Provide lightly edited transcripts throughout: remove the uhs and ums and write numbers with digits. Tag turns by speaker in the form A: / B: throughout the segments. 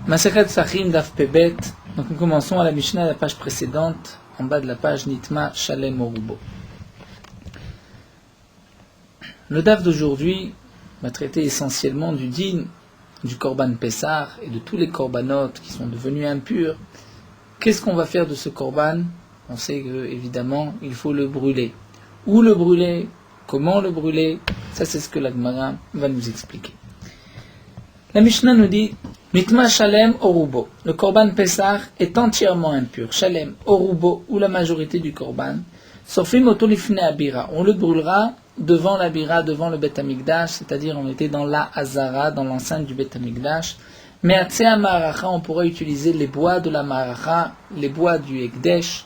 A: Masechet Psachim Daf Pebet. Donc nous commençons à la Mishnah, la page précédente, en bas de la page Nitma Shalem Orubo. Le Daf d'aujourd'hui va traiter essentiellement du din, du Korban Pessar et de tous les Korbanot qui sont devenus impurs. Qu'est-ce qu'on va faire de ce Korban? On sait que, évidemment, il faut le brûler. Où le brûler? Comment le brûler? Ça, c'est ce que la Gemara va nous expliquer. La Mishnah nous dit Nitma Shalem Orubo. Le Korban Pessar est entièrement impur. Shalem Orubo, ou la majorité du Korban. Sorfim Otolifne Abira. On le brûlera devant la Bira, devant le Bet Hamikdash, c'est-à-dire on était dans la Hazara, dans l'enceinte du Bet Hamikdash. Mais à Tsea Ma'aracha, on pourrait utiliser les bois de la Ma'aracha, les bois du Ekdesh,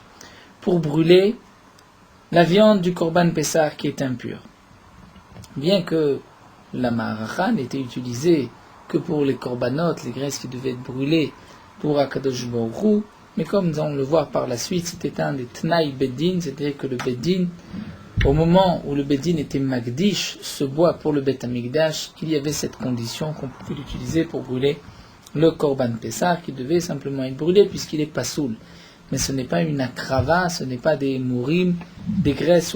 A: pour brûler la viande du Korban Pessar qui est impure. Bien que la Ma'aracha n'était utilisée que pour les Korbanot, les graisses qui devaient être brûlées pour Akadosh Baruch Hu, mais comme nous allons le voir par la suite, c'était un des Tnaï Beddin, c'est-à-dire que le Beddin, au moment où le Beddin était Magdish, ce bois pour le Bet Hamikdash, il y avait cette condition qu'on pouvait l'utiliser pour brûler le Korban Pessar, qui devait simplement être brûlé puisqu'il est pasoul. Mais ce n'est pas une akrava, ce n'est pas des mourim, des graisses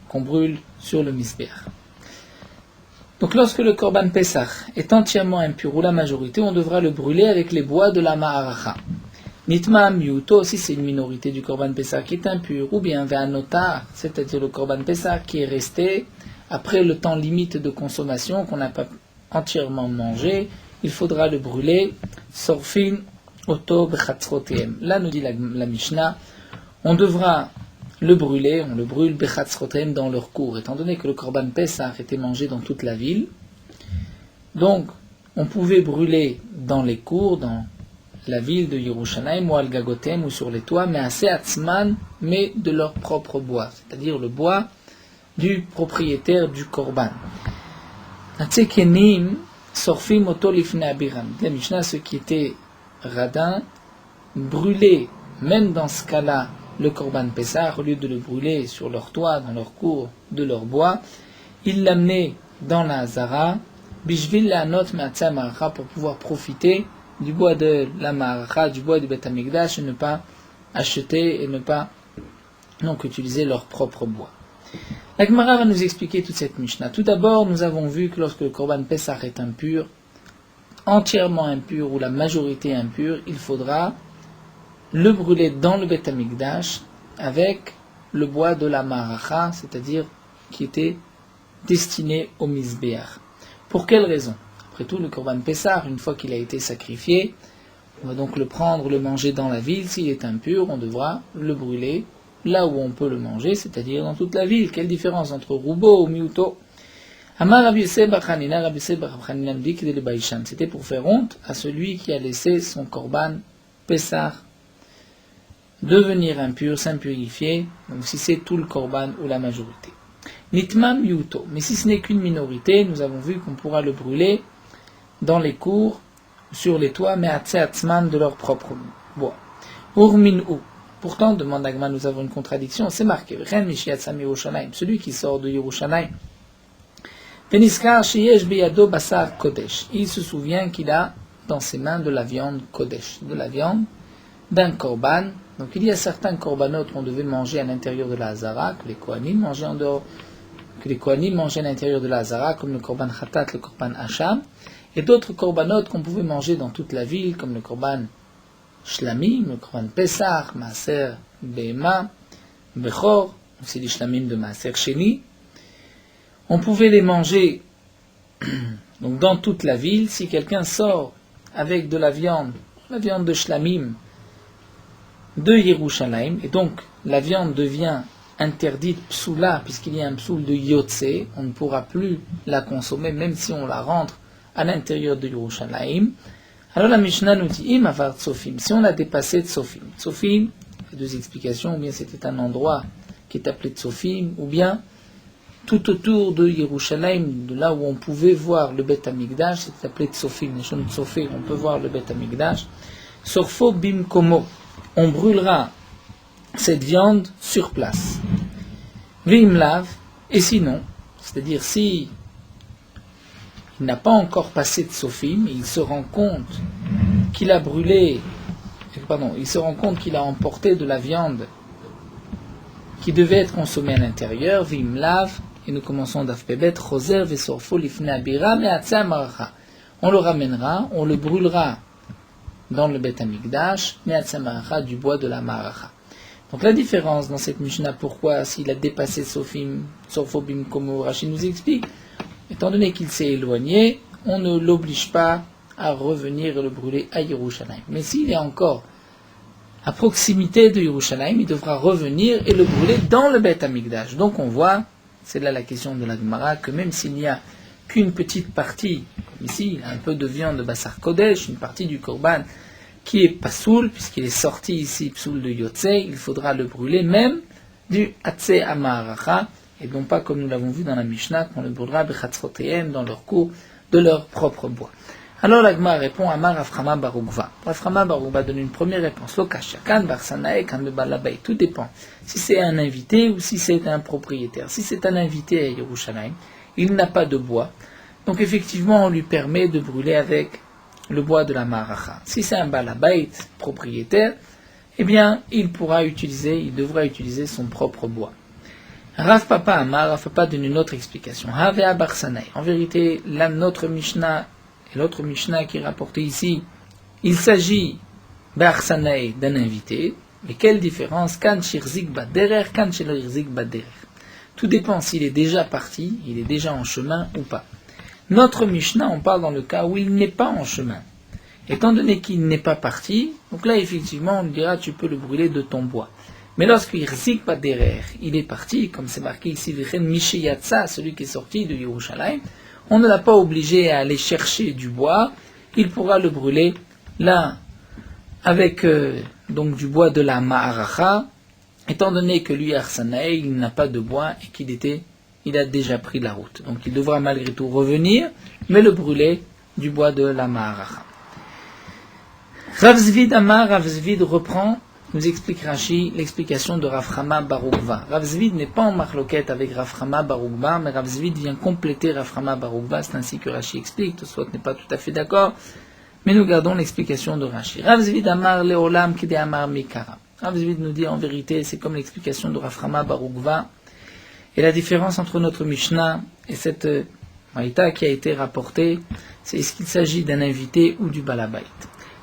A: qu'on brûle sur le misbéach. Donc lorsque le Korban Pessar est entièrement impur, ou la majorité, on devra le brûler avec les bois de la Ma'aracha. Nitma Miuto, si c'est une minorité du Korban Pessar qui est impur, ou bien Ve'anotar, c'est-à-dire le Korban Pessar qui est resté après le temps limite de consommation, qu'on n'a pas entièrement mangé, il faudra le brûler. Sorfin Oto Bechatzrotem. Là nous dit la Mishnah, on devra le brûler, on le brûle Bechatzrotem dans leur cour, étant donné que le Korban Pessar était mangé dans toute la ville. Donc, on pouvait brûler dans les cours, dans la ville de Yerushalayim, ou al Gagotem, ou sur les toits, mais assez atzman, mais de leur propre bois, c'est-à-dire le bois du propriétaire du Korban. Atsekenim sorfim oto lifne abiram. La Mishnah, ceux qui étaient radins, brûlaient, même dans ce cas-là, le Korban Pessar, au lieu de le brûler sur leur toit, dans leur cour de leur bois, ils l'amenaient dans la Hazara, bishvil la'anot me'atzeh ma'aracha, pour pouvoir profiter du bois de la Ma'aracha, du bois du Bet Hamikdash, et ne pas acheter et ne pas donc utiliser leur propre bois. La Gemara va nous expliquer toute cette Mishnah. Tout d'abord, nous avons vu que lorsque le Korban Pessar est impur, entièrement impur ou la majorité impure, il faudra le brûler dans le Bet Hamikdash avec le bois de la Ma'aracha, c'est-à-dire qui était destiné au Mizbeach. Pour quelle raison? Après tout, le Korban Pessar, une fois qu'il a été sacrifié, on va donc le prendre, le manger dans la ville. S'il est impur, on devra le brûler là où on peut le manger, c'est-à-dire dans toute la ville. Quelle différence entre Rubo ou Miuto? Amar Rabbi Yosef bar Chanina, Rabbi Yosef bar Chanina dit qu'il est le Baïshan. C'était pour faire honte à celui qui a laissé son Korban Pessar devenir impur, s'impurifier, donc si c'est tout le Korban ou la majorité. Nitma Miuto, mais si ce n'est qu'une minorité, nous avons vu qu'on pourra le brûler dans les cours, sur les toits, mais atzman de leur propre bois. Urmin ou. Pourtant, demande Agma, nous avons une contradiction, c'est marqué. Ren Mishiat Sami Yerushalayim, celui qui sort de Yerushalayim. Peniskar Sheyesh Beyado Basar Kodesh. Il se souvient qu'il a dans ses mains de la viande Kodesh, de la viande d'un Korban. Donc il y a certains Korbanot qu'on devait manger à l'intérieur de la Hazara, que les Kohanim mangeaient en dehors, que les Kohanim mangeaient à l'intérieur de la Hazara, comme le Korban Khatat, le Korban Hacham, et d'autres Korbanot qu'on pouvait manger dans toute la ville, comme le Korban Shlamim, le Korban Pessah, Maaser Behema, Bechor, c'est les Shlamim de Maaser Sheni. On pouvait les manger donc dans toute la ville. Si quelqu'un sort avec de la viande de Shlamim de Yerushalayim, et donc la viande devient interdite psoula, puisqu'il y a un psoul de Yotse, on ne pourra plus la consommer, même si on la rentre à l'intérieur de Yerushalayim. Alors la Mishnah nous dit, Im avar tsofim, si on a dépassé Tsofim. Tsofim, il y a deux explications, ou bien c'était un endroit qui est appelé Tsofim, ou bien tout autour de Yerushalayim, de là où on pouvait voir le Bet Hamikdash, c'est appelé Tsofim, on peut voir le Bet Hamikdash. Sorfo bim komo, on brûlera cette viande sur place. Vim lav, et sinon, c'est-à-dire si il n'a pas encore passé de Tsofim, il se rend compte qu'il a brûlé, il se rend compte qu'il a emporté de la viande qui devait être consommée à l'intérieur, vim lave, et nous commençons d'Afpebet, Choser vesorfo lifne abira me'atzeh amaracha. On le ramènera, on le brûlera dans le Bet Amikdash, me'atzeh amaracha, du bois de la maracha. Donc la différence dans cette Mishnah, pourquoi s'il a dépassé Sofim, Sofobim, comme Rashi nous explique, étant donné qu'il s'est éloigné, on ne l'oblige pas à revenir et le brûler à Yerushalayim. Mais s'il est encore à proximité de Yerushalayim, il devra revenir et le brûler dans le Bet Amikdash. Donc on voit, c'est là la question de la Gemara, que même s'il n'y a qu'une petite partie, comme ici, un peu de viande de Bassar Kodesh, une partie du Korban, qui est pasoul, puisqu'il est sorti ici, psoul de Yotze, il faudra le brûler même du Hatze Amaracha, et non pas comme nous l'avons vu dans la Mishnah, qu'on le brûlera Bechatzrotehem dans leur cours de leur propre bois. Alors l'Agma répond Amar Raframa Barugva. Raframa Barugva donne une première réponse. Lokasha, kan barsanae, kan bebalabay. Tout dépend. Si c'est un invité ou si c'est un propriétaire. Si c'est un invité à Yerushalayim, il n'a pas de bois. Donc effectivement, on lui permet de brûler avec le bois de la maracha. Si c'est un balabait propriétaire, eh bien, il devra utiliser son propre bois. Rav Papa Amar, Rav Papa donne une autre explication. Havea barsanae. En vérité, notre Mishnah et l'autre Mishnah qui est rapporté ici, il s'agit barsanae d'un invité. Mais quelle différence? Kan shirzik baderer, kan shirzik baderer. Tout dépend s'il est déjà parti, il est déjà en chemin ou pas. Notre Mishnah, on parle dans le cas où il n'est pas en chemin. Étant donné qu'il n'est pas parti, donc là, effectivement, on lui dira, tu peux le brûler de ton bois. Mais lorsqu'il Irzik Baderer, il est parti, comme c'est marqué ici, Vichen Mishiyatsa, celui qui est sorti de Yerushalayim, on ne l'a pas obligé à aller chercher du bois, il pourra le brûler là, avec donc du bois de la Ma'aracha, étant donné que lui, Arsanaï, il n'a pas de bois et il a déjà pris la route. Donc il devra malgré tout revenir, mais le brûler du bois de la Ma'aracha. Rav Zvid Amar, Rav Zvid reprend, nous explique Rashi, l'explication de Rav Chama bar Ukva. Rav Zvid n'est pas en marloquette avec Rav Chama bar Ukva, mais Rav Zvid vient compléter Rav Chama bar Ukva, c'est ainsi que Rashi explique, Tosfot n'est pas tout à fait d'accord, mais nous gardons l'explication de Rashi. Rav Zvid Amar Leolam Kide Amar Mikara. Rav Zvid nous dit en vérité, c'est comme l'explication de Rav Chama bar Ukva. Et la différence entre notre Mishnah et cette Maïta qui a été rapportée, c'est est-ce qu'il s'agit d'un invité ou du balabait.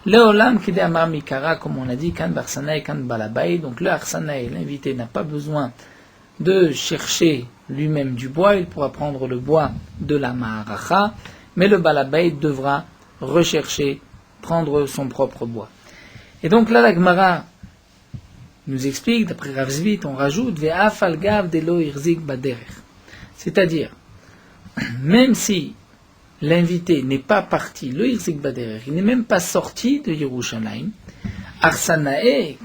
A: Le Olam Kide Amar Mikara, comme on a dit, Kan Barsana et Kan Balabait, donc le Arsanaï, l'invité, n'a pas besoin de chercher lui-même du bois, il pourra prendre le bois de la Ma'aracha, mais le Balabait devra rechercher, prendre son propre bois. Et donc là, la Gemara nous explique, d'après Rav Zvid, on rajoute Ve'af al-gav de lo irzik baderech. C'est-à-dire, même si l'invité n'est pas parti, le irzik baderech, il n'est même pas sorti de Yerushalayim, Arsanae,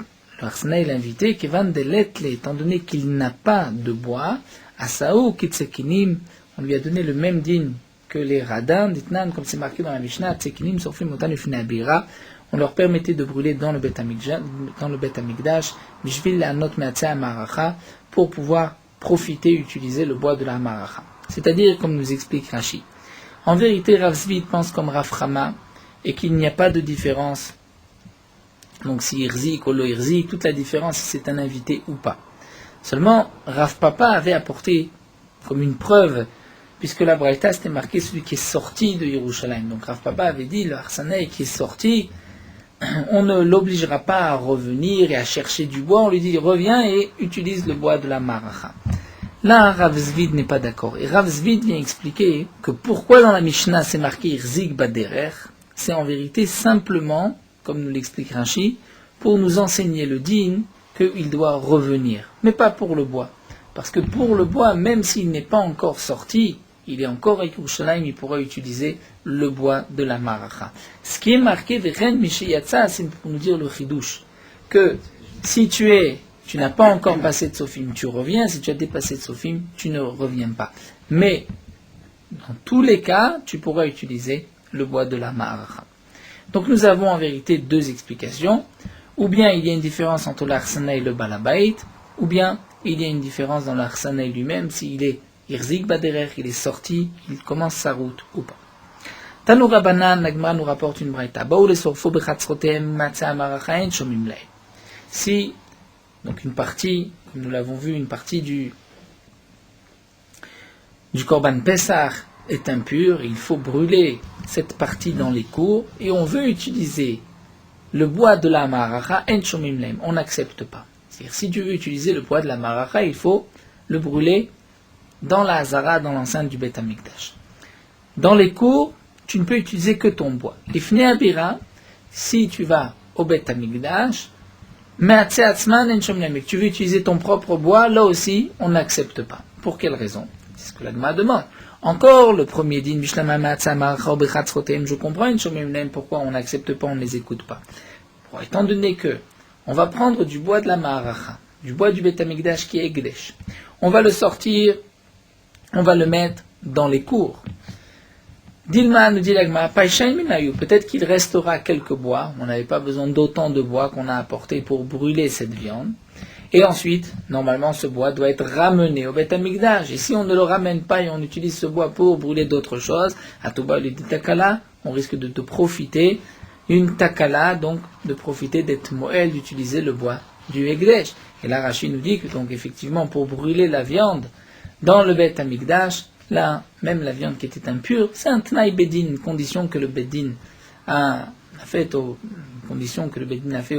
A: l'invité, Kevan de letle, étant donné qu'il n'a pas de bois, Asaou kitsekinim, on lui a donné le même din que les radins, ditnan, comme c'est marqué dans la Mishnah, tsekinim sofim otan ufne abira, on leur permettait de brûler dans le Bet Amikdash, Bishvil Anot Me'atzeh Amaracha, pour pouvoir profiter, utiliser le bois de la Amaracha. C'est-à-dire, comme nous explique Rashi. En vérité, Rav Zvid pense comme Rav Chama, et qu'il n'y a pas de différence. Donc, si Irzik ou lo Irzik, toute la différence, si c'est un invité ou pas. Seulement, Rav Papa avait apporté comme une preuve, puisque la Braïta, c'était marqué celui qui est sorti de Yerushalayim. Donc, Rav Papa avait dit, le Arsanaï qui est sorti, on ne l'obligera pas à revenir et à chercher du bois, on lui dit reviens et utilise le bois de la Maracha. Là, Rav Zvid n'est pas d'accord. Et Rav Zvid vient expliquer que pourquoi dans la Mishnah c'est marqué Irzik Baderer, c'est en vérité simplement, comme nous l'explique Rashi, pour nous enseigner le din qu'il doit revenir, mais pas pour le bois. Parce que pour le bois, même s'il n'est pas encore sorti, il est encore à Yerushalayim, il pourra utiliser le bois de la Maracha. Ce qui est marqué Vechen Mishiyatsa, c'est pour nous dire le chidouche, que si tu n'as pas encore passé de Sofim, tu reviens, si tu as dépassé de Sofim, tu ne reviens pas. Mais, dans tous les cas, tu pourras utiliser le bois de la Maracha. Donc nous avons en vérité deux explications. Ou bien il y a une différence entre l'Arsana et le Balabait, ou bien il y a une différence dans l'Arsana lui-même, s'il est Irzik Baderer, il est sorti, il commence sa route ou pas. Tanoura Banan, l'Agma nous rapporte une braïta. Baou les sorfo bechatzrotem matzah marachaen shomim lei. Si, donc une partie, comme nous l'avons vu, une partie du Korban Pessah est impure, il faut brûler cette partie dans les cours, et on veut utiliser le bois de la maracha, en shomim lei, on n'accepte pas. C'est-à-dire, si tu veux utiliser le bois de la maracha, il faut le brûler dans la hazara, dans l'enceinte du Beth Amikdash. Dans les cours, tu ne peux utiliser que ton bois. Lifnei abira, si tu vas au Beth Amikdash, me'atzeh atzman en shomim lei, tu veux utiliser ton propre bois, là aussi, on n'accepte pas. Pour quelle raison? C'est ce que l'Agma demande. Encore le premier din, Mishlama me'atzeh maracha bechatzrotem, je comprends en shomim lei, pourquoi on n'accepte pas, on ne les écoute pas. Bon, étant donné que on va prendre du bois de la maracha, du bois du Beth Amikdash qui est Egdesh, on va le sortir, on va le mettre dans les cours. Dilma nous dit l'Agma, peut-être qu'il restera quelques bois, on n'avait pas besoin d'autant de bois qu'on a apporté pour brûler cette viande. Et ensuite, normalement, ce bois doit être ramené au Beth Amikdash. Et si on ne le ramène pas et on utilise ce bois pour brûler d'autres choses, à Touba le dit takala, on risque de profiter, une takala, donc de profiter d'être moël, d'utiliser le bois du Egdesh. Et là, Rashi nous dit que, donc, effectivement, pour brûler la viande dans le Beth Amikdash, là, même la viande qui était impure, c'est un tnaï bedin, une condition que le bedin a fait au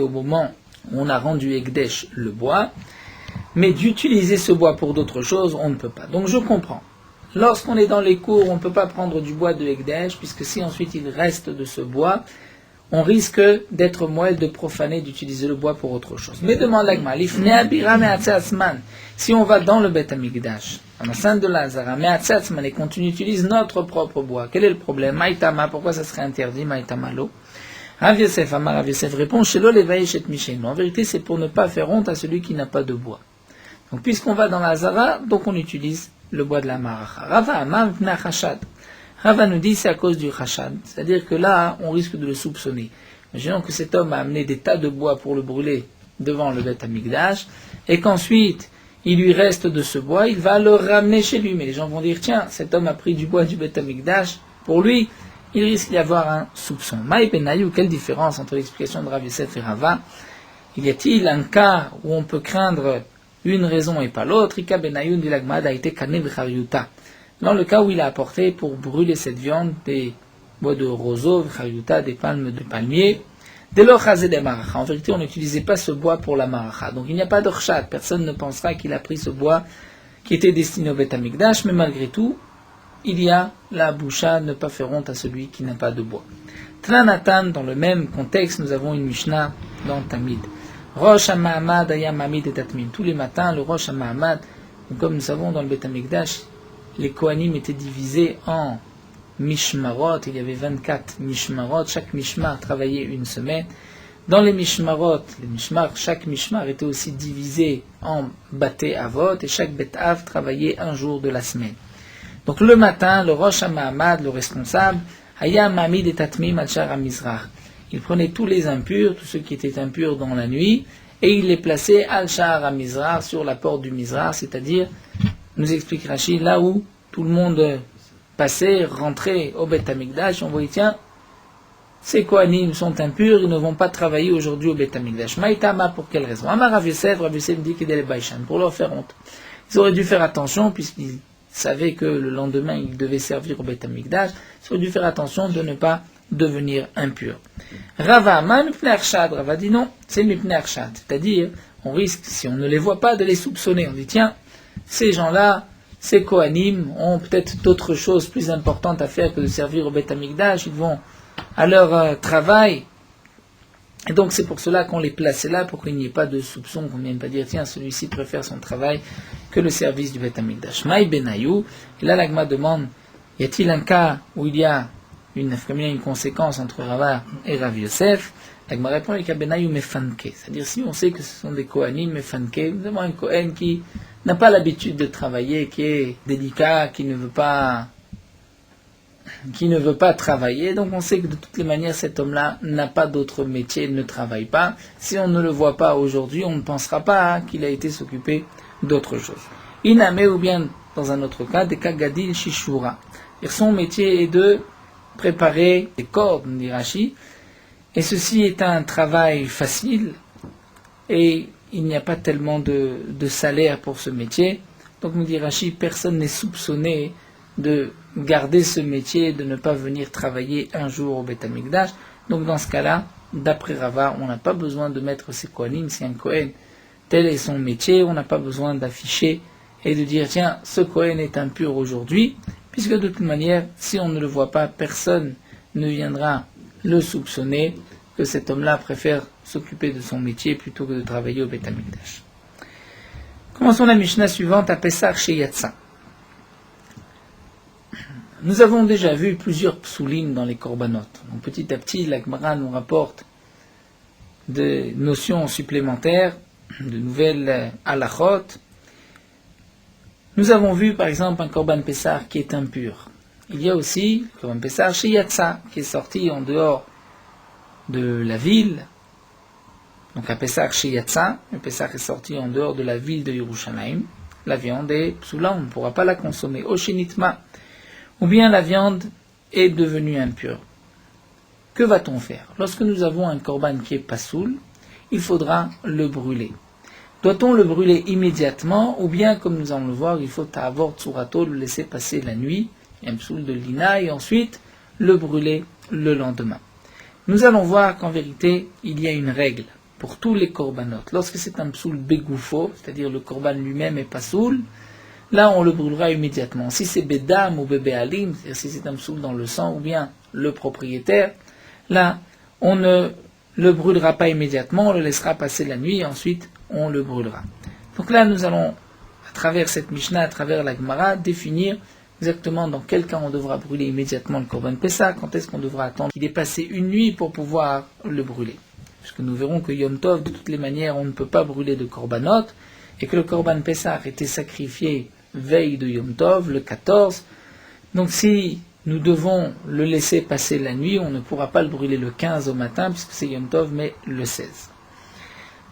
A: moment où on a rendu Egdesh le bois, mais d'utiliser ce bois pour d'autres choses, on ne peut pas. Donc je comprends. Lorsqu'on est dans les cours, on ne peut pas prendre du bois de Egdesh, puisque si ensuite il reste de ce bois, on risque d'être moelle, de profaner, d'utiliser le bois pour autre chose. Mais demande l'Agma, si on va dans le Beth Amikdash, dans la sainte de Lazara, et qu'on utilise notre propre bois, quel est le problème? Maïtama, pourquoi ça serait interdit? Maïtama lo. Rav Yosef, Amar Rav Yosef répond, Shelo levaïch et mishenu. En vérité, c'est pour ne pas faire honte à celui qui n'a pas de bois. Donc, puisqu'on va dans la Lazara, donc on utilise le bois de la maracha. Rava Amar v'na chashad. Rava nous dit c'est à cause du chashad, c'est-à-dire que là, on risque de le soupçonner. Imaginons que cet homme a amené des tas de bois pour le brûler devant le Beth Amikdash, et qu'ensuite, il lui reste de ce bois, il va le ramener chez lui. Mais les gens vont dire, tiens, cet homme a pris du bois du Beth Amikdash, pour lui, il risque d'y avoir un soupçon. Maï Benayou, quelle différence entre l'explication de Rav Yosef et Rava? Y a-t-il un cas où on peut craindre une raison et pas l'autre? Ika Benayou dit l'Agmad a été kané v'chariuta. Dans le cas où il a apporté pour brûler cette viande des bois de roseau, v'chariuta, des palmes de palmier, dès lors chazé des maracha. En vérité, on n'utilisait pas ce bois pour la maracha. Donc il n'y a pas d'orchat. Personne ne pensera qu'il a pris ce bois qui était destiné au Beth Amikdash, mais malgré tout, il y a la boucha, ne pas faire honte à celui qui n'a pas de bois. Tlanatan, dans le même contexte, nous avons une Mishnah dans Tamid. Rosh HaMahamad ayam Hamid et Tatmim. Tous les matins, le Rosh HaMahamad, comme nous savons dans le Beth Amikdash, les Kohanim étaient divisés en Mishmarot, il y avait 24 Mishmarot, chaque Mishmar travaillait une semaine. Dans les Mishmarot, chaque Mishmar était aussi divisé en Baté Avot, et chaque Bet Av travaillait un jour de la semaine. Donc le matin, le Rosh HaMahamad, le responsable, Hayam Hamid et Tatmim al-Shar HaMizrach. Il prenait tous les impurs, tous ceux qui étaient impurs dans la nuit, et il les plaçait al-Shar HaMizrach, sur la porte du Mizrach, c'est-à-dire, nous explique Rachid, là où tout le monde passait, rentrait au Beth Amikdash, on voyait, tiens, ces Kohanim sont impurs, ils ne vont pas travailler aujourd'hui au Beth Amikdash. Maïtama, pour quelle raison? Amar Rav Yosef dit qu'il est Baïchan, pour leur faire honte. Ils auraient dû faire attention, puisqu'ils savaient que le lendemain, ils devaient servir au Beth Amikdash, ils auraient dû faire attention de ne pas devenir impurs. Rava, Mipnei Arshad, Rava dit non, c'est Mipnei Arshad, c'est-à-dire, on risque, si on ne les voit pas, de les soupçonner. On dit, tiens, ces gens-là, ces Kohanim ont peut-être d'autres choses plus importantes à faire que de servir au Beth Amikdash, ils vont à leur travail, et donc c'est pour cela qu'on les plaçait là, pour qu'il n'y ait pas de soupçon, qu'on ne vienne pas dire, tiens, celui-ci préfère son travail que le service du Beth Amikdash. Maï Benayou, et là l'Agma demande, y a-t-il un cas où il y a une conséquence entre Rava et Rav Yosef? L'Agma répond, il y a Benayou mefanke, c'est-à-dire si on sait que ce sont des Kohanim mefanke, nous avons un Kohen qui n'a pas l'habitude de travailler, qui est délicat, qui ne veut pas travailler, donc on sait que de toutes les manières cet homme-là n'a pas d'autre métier, ne travaille pas. Si on ne le voit pas aujourd'hui, on ne pensera pas qu'il a été s'occuper d'autre chose. Iname, ou bien dans un autre cas, des kagadil shishura. Son métier est de préparer des cordes, dit Rashi, et ceci est un travail facile, et il n'y a pas tellement de salaire pour ce métier. Donc nous dit Rashi, personne n'est soupçonné de garder ce métier, de ne pas venir travailler un jour au Beth Amikdash. Donc dans ce cas-là, d'après Rava, on n'a pas besoin de mettre ses Kohanim, si un Kohen, tel est son métier, on n'a pas besoin d'afficher et de dire, tiens, ce Kohen est impur aujourd'hui, puisque de toute manière, si on ne le voit pas, personne ne viendra le soupçonner que cet homme-là préfère s'occuper de son métier plutôt que de travailler au Beth Amikdash. Commençons la Mishnah suivante à Pessah chez Yatsa. Nous avons déjà vu plusieurs psulim dans les korbanot. Donc petit à petit, la Gemara nous rapporte des notions supplémentaires, de nouvelles halachot. Nous avons vu par exemple un korban Pessah qui est impur. Il y a aussi le korban Pessah chez Yatsa, qui est sorti en dehors de la ville. Donc un Pessah chez Yatsa, le Pessah est sorti en dehors de la ville de Yerushalayim. La viande est psoula, on ne pourra pas la consommer. Oshinitma, ou bien la viande est devenue impure. Que va-t-on faire? Lorsque nous avons un korban qui est pasoul, il faudra le brûler. Doit-on le brûler immédiatement, ou bien, comme nous allons le voir, il faut ta'avor tsurato, le laisser passer la nuit, un psoul de lina, et ensuite le brûler le lendemain. Nous allons voir qu'en vérité, il y a une règle pour tous les korbanot. Lorsque c'est un psoul begoufo, c'est-à-dire le korban lui-même est pasoul, là on le brûlera immédiatement. Si c'est bedam ou bebéalim, c'est-à-dire si c'est un psoul dans le sang, ou bien le propriétaire, là on ne le brûlera pas immédiatement, on le laissera passer la nuit et ensuite on le brûlera. Donc là nous allons, à travers cette Mishnah, à travers la Gemara, définir exactement dans quel cas on devra brûler immédiatement le korban Pessah, quand est-ce qu'on devra attendre qu'il ait passé une nuit pour pouvoir le brûler. Puisque nous verrons que Yom Tov, de toutes les manières, on ne peut pas brûler de korbanot, et que le korban Pessah a été sacrifié veille de Yom Tov, le 14. Donc si nous devons le laisser passer la nuit, on ne pourra pas le brûler le 15 au matin, puisque c'est Yom Tov, mais le 16.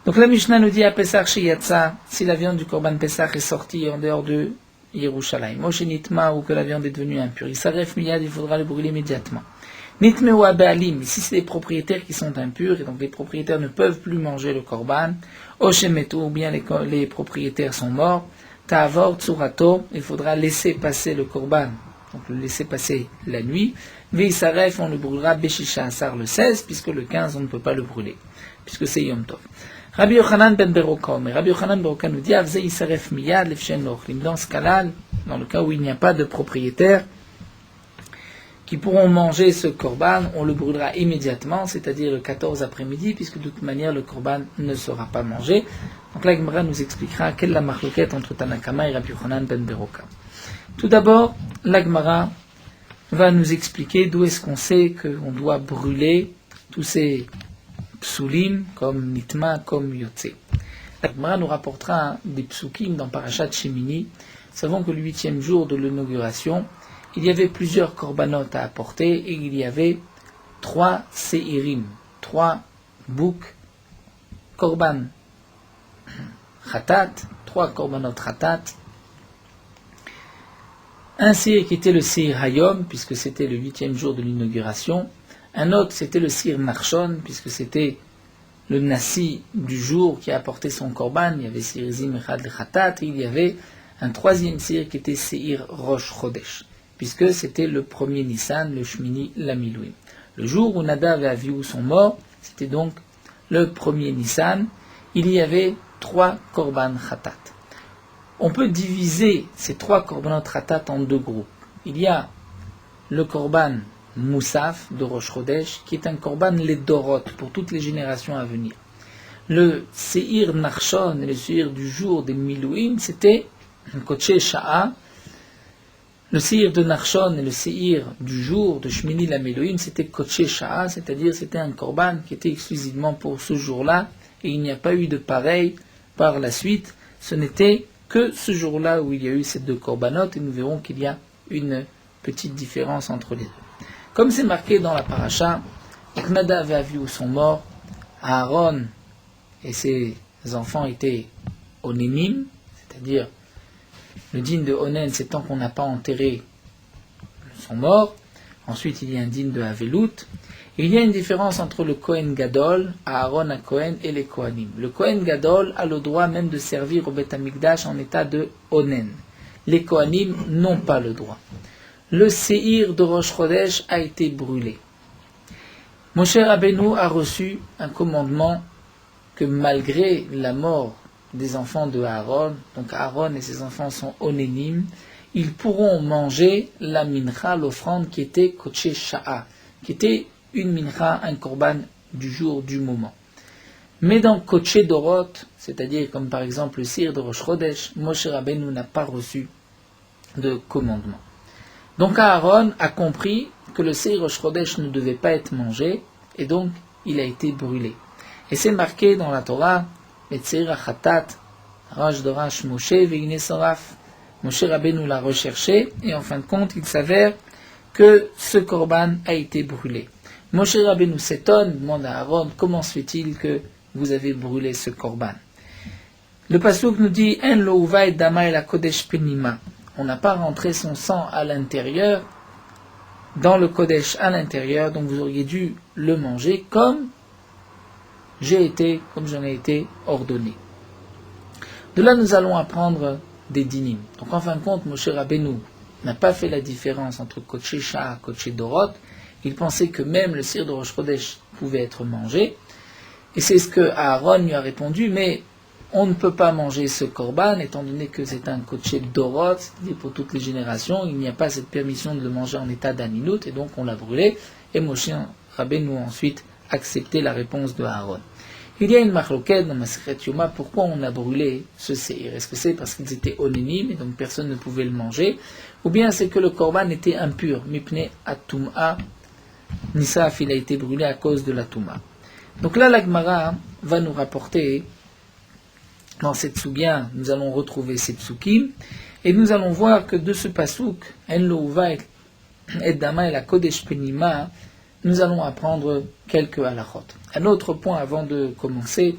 A: Donc la Mishnah nous dit à Pessah chez Yatsa, si la viande du korban Pessah est sortie en dehors de Yerushalayim, Moshenitma, ou que la viande est devenue impure, il s'arrête miyad, il faudra le brûler immédiatement. Nitme ou abalim, si c'est des propriétaires qui sont impurs, et donc les propriétaires ne peuvent plus manger le korban, Oshemeto, ou bien les propriétaires sont morts, Ta'avor tsurato, il faudra laisser passer le korban, donc le laisser passer la nuit, Veisaref, on le brûlera Beshisha Asar le 16, puisque le 15 on ne peut pas le brûler, puisque c'est Yom Tov. Rabbi Yochanan ben Beroka, mais Rabbi Yochanan ben Beroka nous dit, Avze Yisaref miyad lefshen lochlim, dans ce cas-là, dans le cas où il n'y a pas de propriétaire, qui pourront manger ce korban, on le brûlera immédiatement, c'est-à-dire le 14 après-midi, puisque de toute manière le korban ne sera pas mangé. Donc la Gemara nous expliquera quelle est la marloquette entre Tanakama et Rabbi Yochanan ben Beroka. Tout d'abord, la Gemara va nous expliquer d'où est-ce qu'on sait qu'on doit brûler tous ces psulim, comme Nitma, comme Yotze. La Gemara nous rapportera des psukim dans Parashat Shemini. Nous savons que le 8e jour de l'inauguration, il y avait plusieurs korbanot à apporter et il y avait 3 seirim, 3 boucs, korban khatat, 3 korbanot khatat, un seir qui était le seir hayom, puisque c'était le 8e jour de l'inauguration, un autre c'était le seir narshon, puisque c'était le nasi du jour qui a apporté son korban, il y avait seir zim echad le khatat, et il y avait un 3e seir qui était seir rosh chodesh, puisque c'était le premier Nissan, le Shmini Lamilouim. Le jour où Nadav et Avihu sont morts, c'était donc le premier Nissan. Il y avait 3 korban khatat. On peut diviser ces 3 korbanot khatat en 2 groupes. Il y a le korban Moussaf de Rosh Chodesh, qui est un korban ledorot, pour toutes les générations à venir. Le Seir Narshon et le Seir du jour des Milouim, c'était un Koché Sha'a. Le seir de Narshon et le seir du jour de Shmini Lameloïm, c'était Koché Sha'a, c'est-à-dire c'était un korban qui était exclusivement pour ce jour-là, et il n'y a pas eu de pareil par la suite. Ce n'était que ce jour-là où il y a eu ces 2 korbanot, et nous verrons qu'il y a une petite différence entre les deux. Comme c'est marqué dans la paracha, Nadav et Avihu sont morts, Aaron et ses enfants étaient onénim, c'est-à-dire le digne de Onen, c'est tant qu'on n'a pas enterré son mort. Ensuite, il y a un din de Havelut. Il y a une différence entre le Kohen Gadol, Aaron à Kohen, et les Kohanim. Le Kohen Gadol a le droit même de servir au Beth Amikdash en état de Onen. Les Kohanim n'ont pas le droit. Le Seir de Rosh Chodesh a été brûlé. Moshe Rabbeinu a reçu un commandement que malgré la mort des enfants de Aaron, donc Aaron et ses enfants sont Onénim, ils pourront manger la mincha, l'offrande qui était Koché Sha'a, qui était une mincha, un korban du jour, du moment. Mais dans Koché Dorot, c'est-à-dire comme par exemple le Seir de Rosh Chodesh, Moshe Rabbeinu n'a pas reçu de commandement. Donc Aaron a compris que le Seir Rosh Chodesh ne devait pas être mangé, et donc il a été brûlé. Et c'est marqué dans la Torah, Etzeir Achatat, Rash Dorash Moshe Veine Soraf. Moshe Rabbeinu l'a recherché, et en fin de compte, il s'avère que ce korban a été brûlé. Moshe Rabbeinu s'étonne, demande à Aaron, comment se fait-il que vous avez brûlé ce korban? Le pasuk nous dit, En lo uvay dama el kodesh penima. On n'a pas rentré son sang à l'intérieur, dans le kodesh à l'intérieur, donc vous auriez dû le manger comme j'en ai été ordonné. De là, nous allons apprendre des dinim. Donc en fin de compte, Moshe Rabbeinu n'a pas fait la différence entre Koché Sha'a et Koché Dorot. Il pensait que même le Seir de Rosh Chodesh pouvait être mangé. Et c'est ce que Aaron lui a répondu, mais on ne peut pas manger ce korban, étant donné que c'est un Koché Dorot, c'est-à-dire pour toutes les générations, il n'y a pas cette permission de le manger en état d'aninout, et donc on l'a brûlé. Et Moshe Rabbeinu a ensuite accepté la réponse de Aaron. Il y a une marloquette dans Masechet Yoma, pourquoi on a brûlé ce séir? Est-ce que c'est parce qu'ils étaient onénim et donc personne ne pouvait le manger? Ou bien c'est que le korban était impur, mipne atum'a, Nisaf il a été brûlé à cause de la Touma. Donc là la Gemara va nous rapporter, dans cette sougya, nous allons retrouver cette psukim, et nous allons voir que de ce pasouk, En lo uva et dama et la kodesh penima, nous allons apprendre quelques halachot. Un autre point avant de commencer,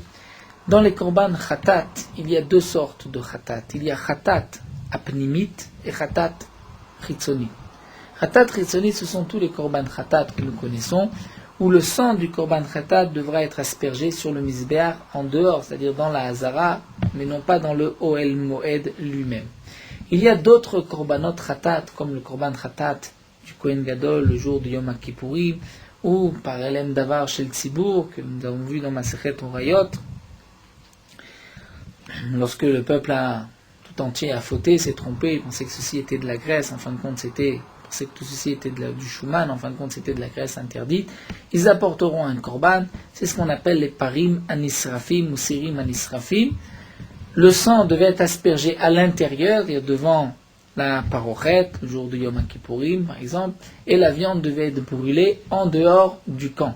A: dans les korban khatat, il y a deux sortes de khatat. Il y a khatat apnimit et khatat chitzoni. Khatat chitzoni, ce sont tous les korban khatat que nous connaissons, où le sang du korban khatat devra être aspergé sur le misbéar en dehors, c'est-à-dire dans la hazara, mais non pas dans le Ohel Moed lui-même. Il y a d'autres korbanot khatat, comme le korban khatat du Kohen Gadol le jour du Yom Kippourim, ou par Elem Davar chez le Tzibour, que nous avons vu dans Masechet Orayot, lorsque le peuple tout entier a fauté, s'est trompé, il pensait que ceci était de la graisse, en fin de compte il pensait que tout ceci était du Shuman, en fin de compte c'était de la graisse interdite, ils apporteront un korban, c'est ce qu'on appelle les parim anisrafim ou sirim anisrafim. Le sang devait être aspergé à l'intérieur, c'est-à-dire devant la parochet, le jour de Yom Kippourim par exemple, et la viande devait être brûlée en dehors du camp.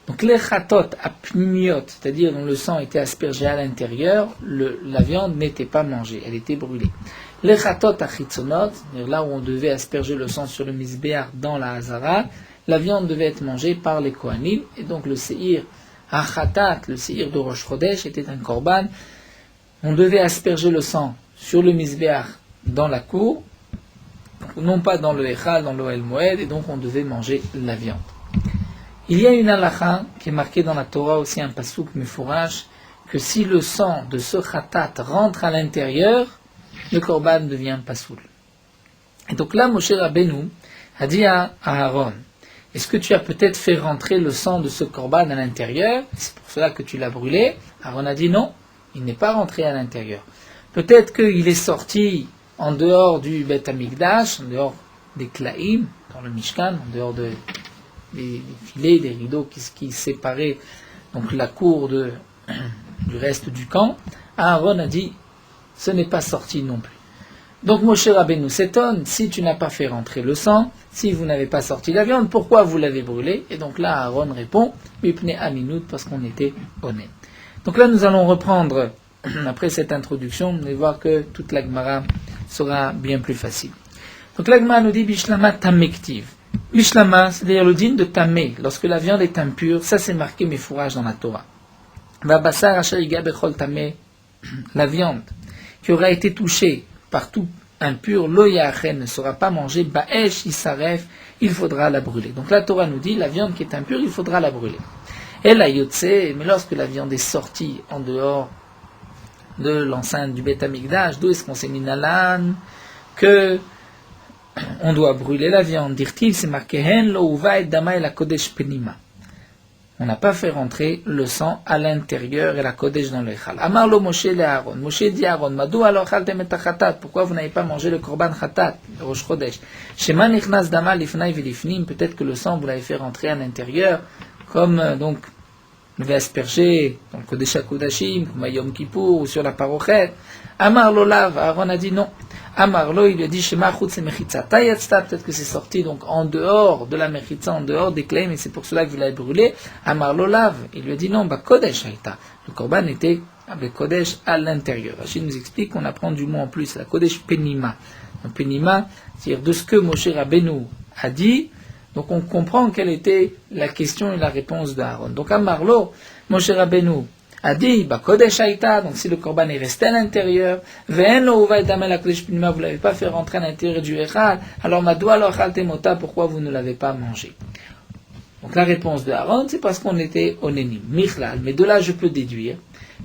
A: Donc les chatot apnimiot, c'est-à-dire dont le sang était aspergé à l'intérieur, la viande n'était pas mangée, elle était brûlée. Les chatot achitzonot, c'est-à-dire là où on devait asperger le sang sur le misbéar dans la hazara, la viande devait être mangée par les kohanim, et donc le seir achatat, le seir de Rosh Chodesh, était un korban. On devait asperger le sang sur le misbéar dans la cour, non pas dans le echal, dans l'Ohel Moed, et donc on devait manger la viande. Il y a une halakha qui est marquée dans la Torah, aussi un pasouk mefourash, que si le sang de ce khatat rentre à l'intérieur, le korban devient pasoul. Et donc là, Moshe Rabbeinu a dit à Aaron, est-ce que tu as peut-être fait rentrer le sang de ce korban à l'intérieur? C'est pour cela que tu l'as brûlé. Aaron a dit non, il n'est pas rentré à l'intérieur. Peut-être qu'il est sorti en dehors du Beth Amikdash, en dehors des Klaïm, dans le Mishkan, en dehors des filets, des rideaux qui séparaient donc la cour du reste du camp. Aaron a dit, ce n'est pas sorti non plus. Donc Moshe Rabbeinu s'étonne, si tu n'as pas fait rentrer le sang, si vous n'avez pas sorti la viande, pourquoi vous l'avez brûlé? Et donc là Aaron répond, Mipne Aminut, parce qu'on était honnête. Donc là nous allons reprendre, après cette introduction, et voir que toute la Gemara sera bien plus facile. Donc la Gemara nous dit, Bishlama Tamektiv. Bishlama, c'est-à-dire le din de Tamé, lorsque la viande est impure, ça c'est marqué mes fourrages dans la Torah. Vabasar Asher Iga Bechol Tamé, la viande qui aura été touchée par tout impure, lo yachen ne sera pas mangée, ba'esh isaref, il faudra la brûler. Donc la Torah nous dit, la viande qui est impure, il faudra la brûler. Et la yotse, mais lorsque la viande est sortie en dehors de l'enceinte du Beth Amikdash, d'où est-ce qu'on s'est mis nalan, que on doit brûler la viande. Dire-t-il, c'est marqué hen lo uva et dama et la kodesh penima. On n'a pas fait rentrer le sang à l'intérieur et la kodesh dans le chal. Amar lo Moshe le Aaron. Moshe dit à Aaron, madou alors chaltem et chatat. Pourquoi vous n'avez pas mangé le korban chatat, le rosh chodesh? Shema nichnas dama lifnai velifnim. Peut-être que le sang vous l'avez fait rentrer à l'intérieur, comme donc vous l'avez aspergé dans le kodesh hakodashim, comme à Yom Kippour ou sur la parochet. Amar lo lav. Aaron a dit non. Amarlo, il lui a dit Shema chutz et mechitza tayatzta, peut-être que c'est sorti donc en dehors de la mechitza, en dehors des claims, et c'est pour cela que vous l'avez brûlé. Amarlo lav, il lui a dit non, bah kodesh haïta. Le korban était avec kodesh à l'intérieur. Rachid nous explique qu'on apprend du mot en plus, la kodesh penima. Donc penima, c'est-à-dire de ce que Moshe Rabbeinu a dit, donc on comprend quelle était la question et la réponse d'Aaron. Donc Amarlo, Moshe Rabbeinu a dit, bah, Kodesh Haïta, donc si le korban est resté à l'intérieur, Ve'en lo uva et damel la Kodesh Pinima, vous ne l'avez pas fait rentrer à l'intérieur du Echal, alors Madoua lo chaltemota, pourquoi vous ne l'avez pas mangé? Donc la réponse de Aaron, c'est parce qu'on était onénim, Michlal, mais de là je peux déduire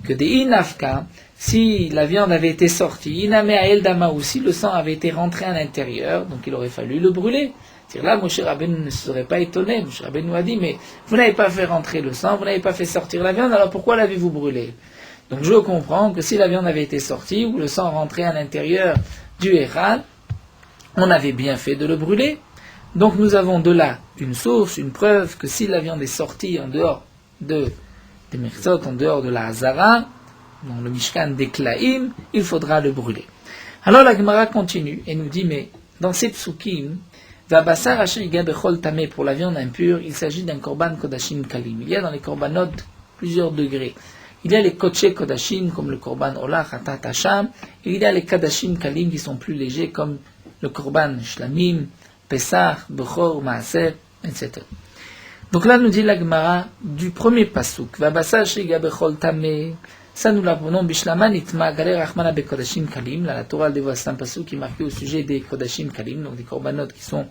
A: que des inafka, si la viande avait été sortie, iname a el dama aussi, le sang avait été rentré à l'intérieur, donc il aurait fallu le brûler. C'est-à-dire là, Moshe Rabbeinu ne serait pas étonné. Moshe Rabbeinu a dit, mais vous n'avez pas fait rentrer le sang, vous n'avez pas fait sortir la viande, alors pourquoi l'avez-vous brûlé? Donc je comprends que si la viande avait été sortie, ou le sang rentré à l'intérieur du Echal, on avait bien fait de le brûler. Donc nous avons de là une source, une preuve que si la viande est sortie en dehors des Merzot, en dehors de la Hazara, dans le Mishkan des Klaim, il faudra le brûler. Alors la Gemara continue et nous dit, mais dans ces psukim, pour la viande impure, il s'agit d'un korban kodashim kalim. Il y a dans les korbanot plusieurs degrés. Il y a les kodesh kodashim comme le korban olah, hatat, hasham. Et il y a les kadashim kalim qui sont plus légers comme le korban shlamim, pesach, bechor, maaser, etc. Donc là nous dit la Gemara du premier pasuk. Ça nous l'apprenons Bishlaman itma galer rachmana be kodashim kalim. Là la Torah dévoile un pasuk qui est marqué au sujet des kodashim kalim, donc des korbanot qui sont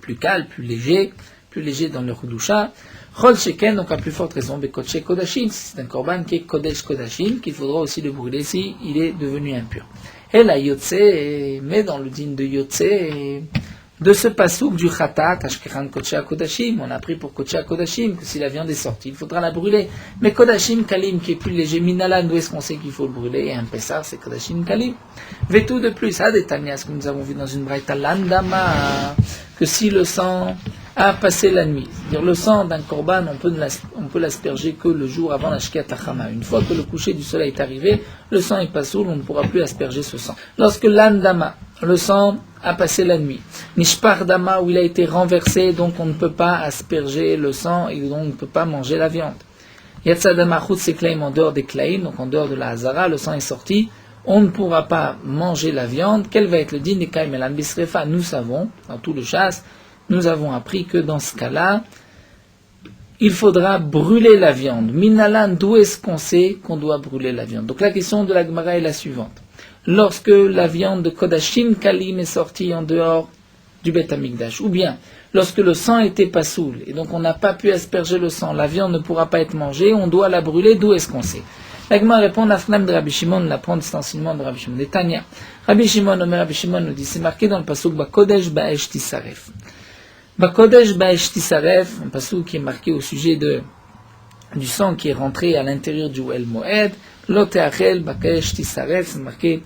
A: plus calmes, plus légers dans leur kedusha. Chol sheken, donc à plus forte raison, be kodesh kodashim, c'est un korban qui est kodesh kodashim, qu'il faudra aussi le brûler si il est devenu impur. Et la yotse, mais dans le din de yotse, de ce pasuk du Khatat, Ashkeran Kodesh Kodashim, on a pris pour Kodesh Kodashim que si la viande est sortie, il faudra la brûler. Mais Kodashim Kalim, qui est plus léger, Minalan, d'où est-ce qu'on sait qu'il faut le brûler? Et un Pessar, c'est Kodashim Kalim. Vetou de plus, Adetania, ce que nous avons vu dans une braïta, Landama, que si le sang a passé la nuit, c'est-à-dire le sang d'un korban, on peut l'asperger que le jour avant la Shkiat Hachama. Une fois que le coucher du soleil est arrivé, le sang est pas saoul, on ne pourra plus asperger ce sang. Lorsque Landama, le sang a passé la nuit. Nishpar Dama, où il a été renversé, donc on ne peut pas asperger le sang et donc on ne peut pas manger la viande. Yatzadama Chutz c'est Klaim en dehors des Klaim, donc en dehors de la Hazara, le sang est sorti, on ne pourra pas manger la viande. Quel va être le din des Kaim Elan Bisrefa? Nous savons, dans tout le chasse, nous avons appris que dans ce cas-là, il faudra brûler la viande. Minalan, d'où est-ce qu'on sait qu'on doit brûler la viande? Donc la question de la Gemara est la suivante. Lorsque la viande de Kodashim Kalim est sortie en dehors du Beth Amikdash, ou bien lorsque le sang était pas saoul, et donc on n'a pas pu asperger le sang, la viande ne pourra pas être mangée, on doit la brûler, d'où est-ce qu'on sait? L'Agma répond, Nafnam de Rabbi Shimon, on apprend cet enseignement de Rabbi Shimon. Netanya, Rabbi Shimon nous dit, c'est marqué dans le pasuk Bakodesh Ba'esh Tisaref. Bakodesh Ba'esh Tisaref, un pasuk qui est marqué au sujet du sang qui est rentré à l'intérieur du Oel Moed, Loteachel Ba'esh Tisaref, c'est marqué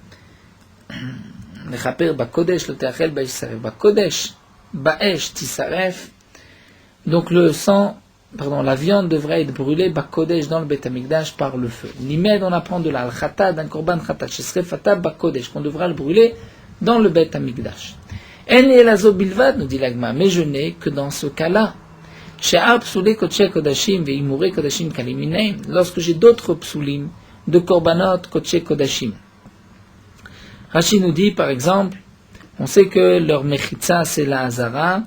A: Nechaper Bakodesh Loteachel Ba'esh Tisaref. Bakodesh Ba'esh Tisaref, donc la viande devrait être brûlée Bakodesh dans le Beth Amikdash par le feu. Nimed, on apprend de la al-Khata, d'un korban Khata, Shesrefata Bakodesh, qu'on devra le brûler dans le Beth Amikdash. En elazo bilvad, nous dit l'Agma, mais je n'ai que dans ce cas-là. She'ar psoulé kodesh kodashim ve'imure kodashim kaliminem, lorsque j'ai d'autres psoulim de korbanot kodesh kodashim. Rashi nous dit, par exemple, on sait que leur mechitza c'est la Hazara,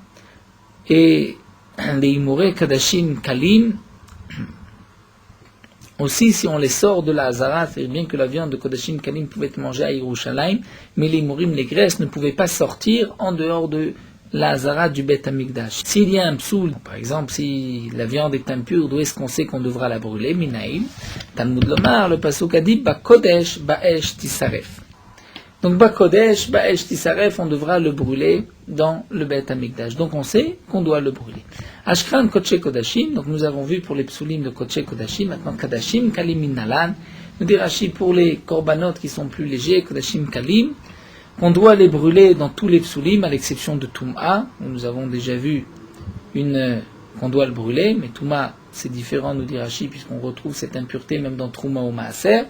A: et les imure kodashim kalim, Aussi, si on les sort de la Hazara, c'est bien que la viande de Kodashim Kalim pouvait être mangée à Yerushalayim, mais les Mourim, les graisses, ne pouvaient pas sortir en dehors de la Hazara du Beth Amikdash. S'il y a un psoul, par exemple, si la viande est impure, d'où est-ce qu'on sait qu'on devra la brûler? Minaïm. Talmud Lomar, le pasuk a dit, Bakodesh, Baesh, Tisaref. Donc Bakodesh, Baesh, Tisaref, on devra le brûler dans le Beth Amikdash. Donc on sait qu'on doit le brûler. Ashkran Kodesh Kodashim, donc nous avons vu pour les psoulim de Kodesh Kodashim, maintenant Kadashim, Kalim Minalan, nous dit Rashi pour les korbanot qui sont plus légers, Kodashim Kalim, qu'on doit les brûler dans tous les psoulim, à l'exception de Toum'a, où nous avons déjà vu qu'on doit le brûler, mais Toum'a c'est différent, nous dit Rashi, puisqu'on retrouve cette impureté même dans Trouma ou Maaser.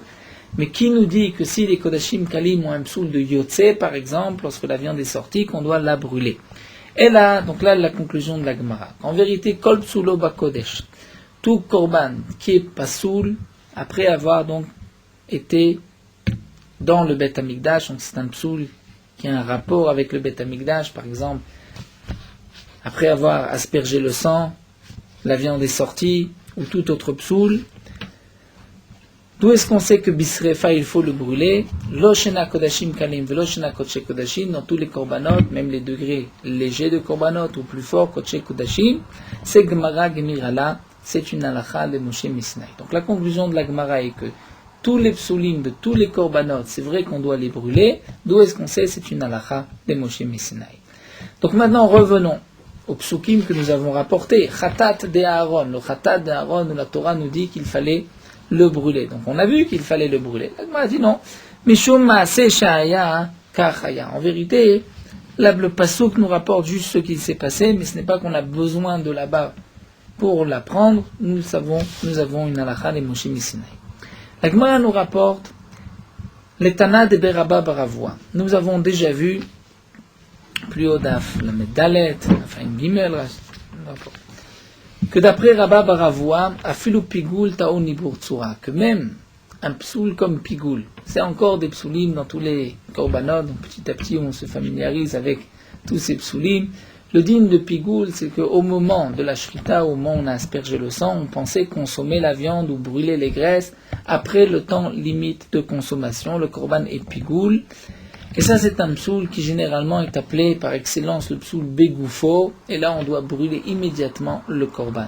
A: Mais qui nous dit que si les Kodashim Kalim ont un psoul de Yotze, par exemple, lorsque la viande est sortie, qu'on doit la brûler? Et là, donc là, la conclusion de la Gemara. En vérité, Kol Psulo Bakodesh, tout korban qui est pasoul, après avoir donc été dans le Beth Amikdash, donc c'est un psoul qui a un rapport avec le Beth Amikdash, par exemple, après avoir aspergé le sang, la viande est sortie, ou tout autre psoul. D'où est-ce qu'on sait que Bisrefa, il faut le brûler? Loshena Kodashim Kalim, Veloshena Kodesh Kodashim, dans tous les korbanot, même les degrés légers de korbanot ou plus forts, Kodesh Kodashim, c'est Gemara Gemirala, c'est une halakha de Moshe Misnaï. Donc la conclusion de la Gemara est que tous les psulim de tous les korbanot, c'est vrai qu'on doit les brûler. D'où est-ce qu'on sait? C'est une halakha de Moshe Misnaï. Donc maintenant revenons aux psukim que nous avons rapportés. Khatat de Aaron, le Khatat de Aaron, où la Torah nous dit qu'il fallait le brûler. Donc on a vu qu'il fallait le brûler. La Gemara dit non. Mishum Maaseh Sha'aya Kachaya. En vérité, là, le pasuk nous rapporte juste ce qu'il s'est passé, mais ce n'est pas qu'on a besoin de là-bas pour l'apprendre. Nous avons une halakha de Moshe Misinaï. La Gemara nous rapporte les Tana de Beraba Baravoua. Nous avons déjà vu plus haut d'Af, la Medalet, enfin une Gimel, que d'après Rabba Baravoua, Afilu Pigoul Taou Nibur Tsura, que même un psoul comme Pigoul, c'est encore des psoulim dans tous les korbanot, donc petit à petit on se familiarise avec tous ces psoulim. Le digne de Pigoul, c'est qu'au moment de la shrita, au moment où on a aspergé le sang, on pensait consommer la viande ou brûler les graisses après le temps limite de consommation. Le korban est Pigoul. Et ça, c'est un psoul qui généralement est appelé par excellence le psoul Begoufo. Et là, on doit brûler immédiatement le korban.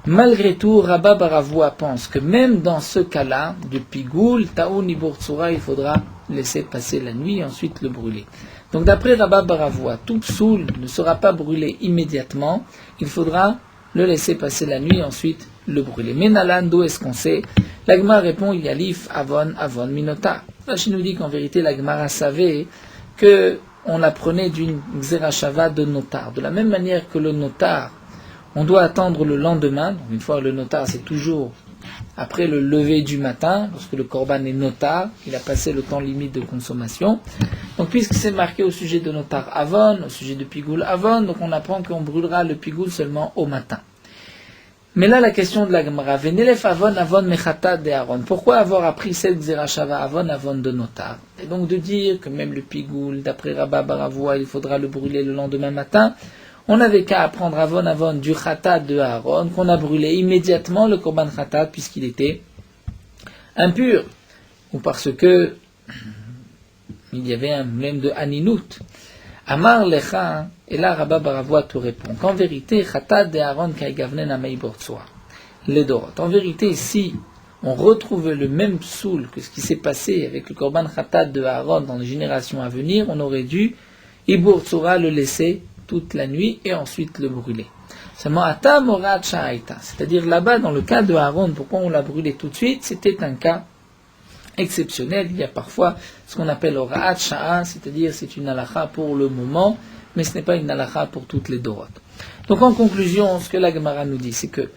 A: Malgré tout, Rabba Baravoua pense que même dans ce cas-là, de Pigoul, Taou Nibur Tsura, il faudra laisser passer la nuit et ensuite le brûler. Donc d'après Rabba Baravoua, tout psoul ne sera pas brûlé immédiatement, il faudra le laisser passer la nuit et ensuite le brûler. Mais Nalan, d'où est-ce qu'on sait? La Gemara répond, il y a l'if, avon, minota. Rashi nous dit qu'en vérité, la Gemara savait qu'on apprenait d'une xerashava de notar. De la même manière que le notar, on doit attendre le lendemain. Donc une fois le notar, c'est toujours après le lever du matin, lorsque le korban est notar, il a passé le temps limite de consommation. Donc puisque c'est marqué au sujet de notar avon, au sujet de pigoul avon, donc on apprend qu'on brûlera le pigoul seulement au matin. Mais là, la question de la Gemara, Venelef avon mechata de Aaron. Pourquoi avoir appris cette xerashava avon de notar? Et donc de dire que même le pigoul, d'après Rabba Baravoua, il faudra le brûler le lendemain matin. On n'avait qu'à apprendre avon du khatat de Aaron, qu'on a brûlé immédiatement le korban khatat puisqu'il était impur. Ou parce que il y avait un problème de aninut. Amar lecha, et là Rabba Baravoua te répond qu'en vérité, khatat de Aaron kaigavnen amei bortsua. Les dorot. En vérité, si on retrouvait le même psoul que ce qui s'est passé avec le korban khatat de Aaron dans les générations à venir, on aurait dû ibur tsura le laisser toute la nuit et ensuite le brûler. Seulement ata morat sha'aita, c'est-à-dire là-bas dans le cas de Aaron, pourquoi on l'a brûlé tout de suite? C'était un cas exceptionnel. Il y a parfois ce qu'on appelle oraat sha'a, c'est-à-dire c'est une halakha pour le moment, mais ce n'est pas une halakha pour toutes les dorotes. Donc en conclusion, ce que la Gemara nous dit, c'est que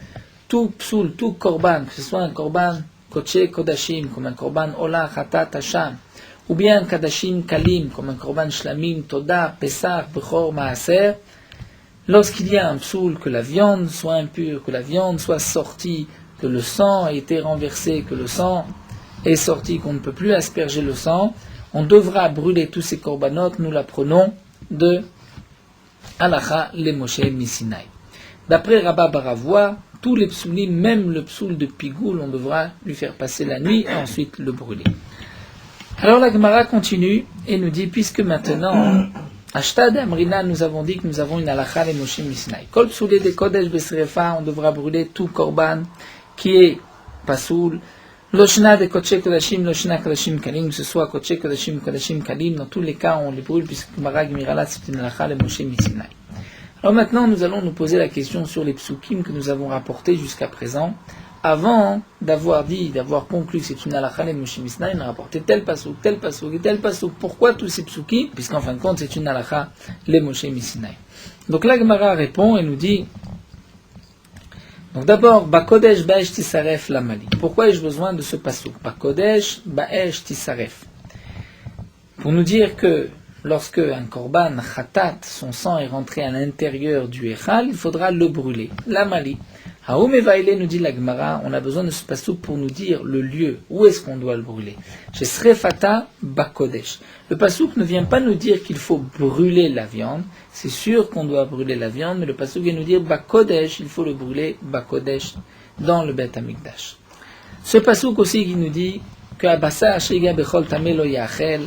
A: tout psoul, tout korban, que ce soit un korban kodesh kodashim, comme un korban ola khatat hasham, ou bien kadashim kalim, comme un korban shlamim, toda, pesach, bechor, maaser, lorsqu'il y a un psoul, que la viande soit impure, que la viande soit sortie, que le sang a été renversé, que le sang est sorti, qu'on ne peut plus asperger le sang, on devra brûler tous ces korbanot. Nous l'apprenons de Halacha le Moshe Misinaï. D'après Rabba Baravoua, tous les psoulim, même le psoul de Pigoul, on devra lui faire passer la nuit et ensuite le brûler. Alors la Gemara continue et nous dit, puisque maintenant, Ashtad Amrina, nous avons dit que nous avons une halakha les Moshe Misnai. Kol psoulé de Kodesh Besrefa, on devra brûler tout korban qui est pasoul. Loshna de Kodesh Kodashim, Loshna Kodashim Kalim, que ce soit Kodesh Kodashim, Kodashim Kalim, dans tous les cas on les brûle puisque Gemara Gmirala c'est une halakha les Moshe Misnai. Alors maintenant nous allons nous poser la question sur les psukim que nous avons rapportés jusqu'à présent. Avant d'avoir conclu que c'est une halakha les Moshe Misnai, on a rapporté tel pasouk et tel pasouk. Pourquoi tous ces psukim? Puisqu'en fin de compte c'est une halakha les Moshe Misnai. Donc la Gemara répond et nous dit, donc d'abord, Bakodesh Baesh Tisaref Lamali. Pourquoi ai-je besoin de ce pasouk? Bakodesh Baesh Tisaref. Pour nous dire que lorsque un korban khatat, son sang est rentré à l'intérieur du echal, il faudra le brûler. Lamali. Haoum Evaïle nous dit la Gemara, on a besoin de ce pasouk pour nous dire le lieu, où est-ce qu'on doit le brûler. Chez Srefata Bakodesh. Le pasouk ne vient pas nous dire qu'il faut brûler la viande, c'est sûr qu'on doit brûler la viande, mais le pasouk vient nous dire Bakodesh, il faut le brûler Bakodesh dans le Beth Amikdash. Ce pasouk aussi qui nous dit que Abasa Ashega Bechol Tamelo Yachel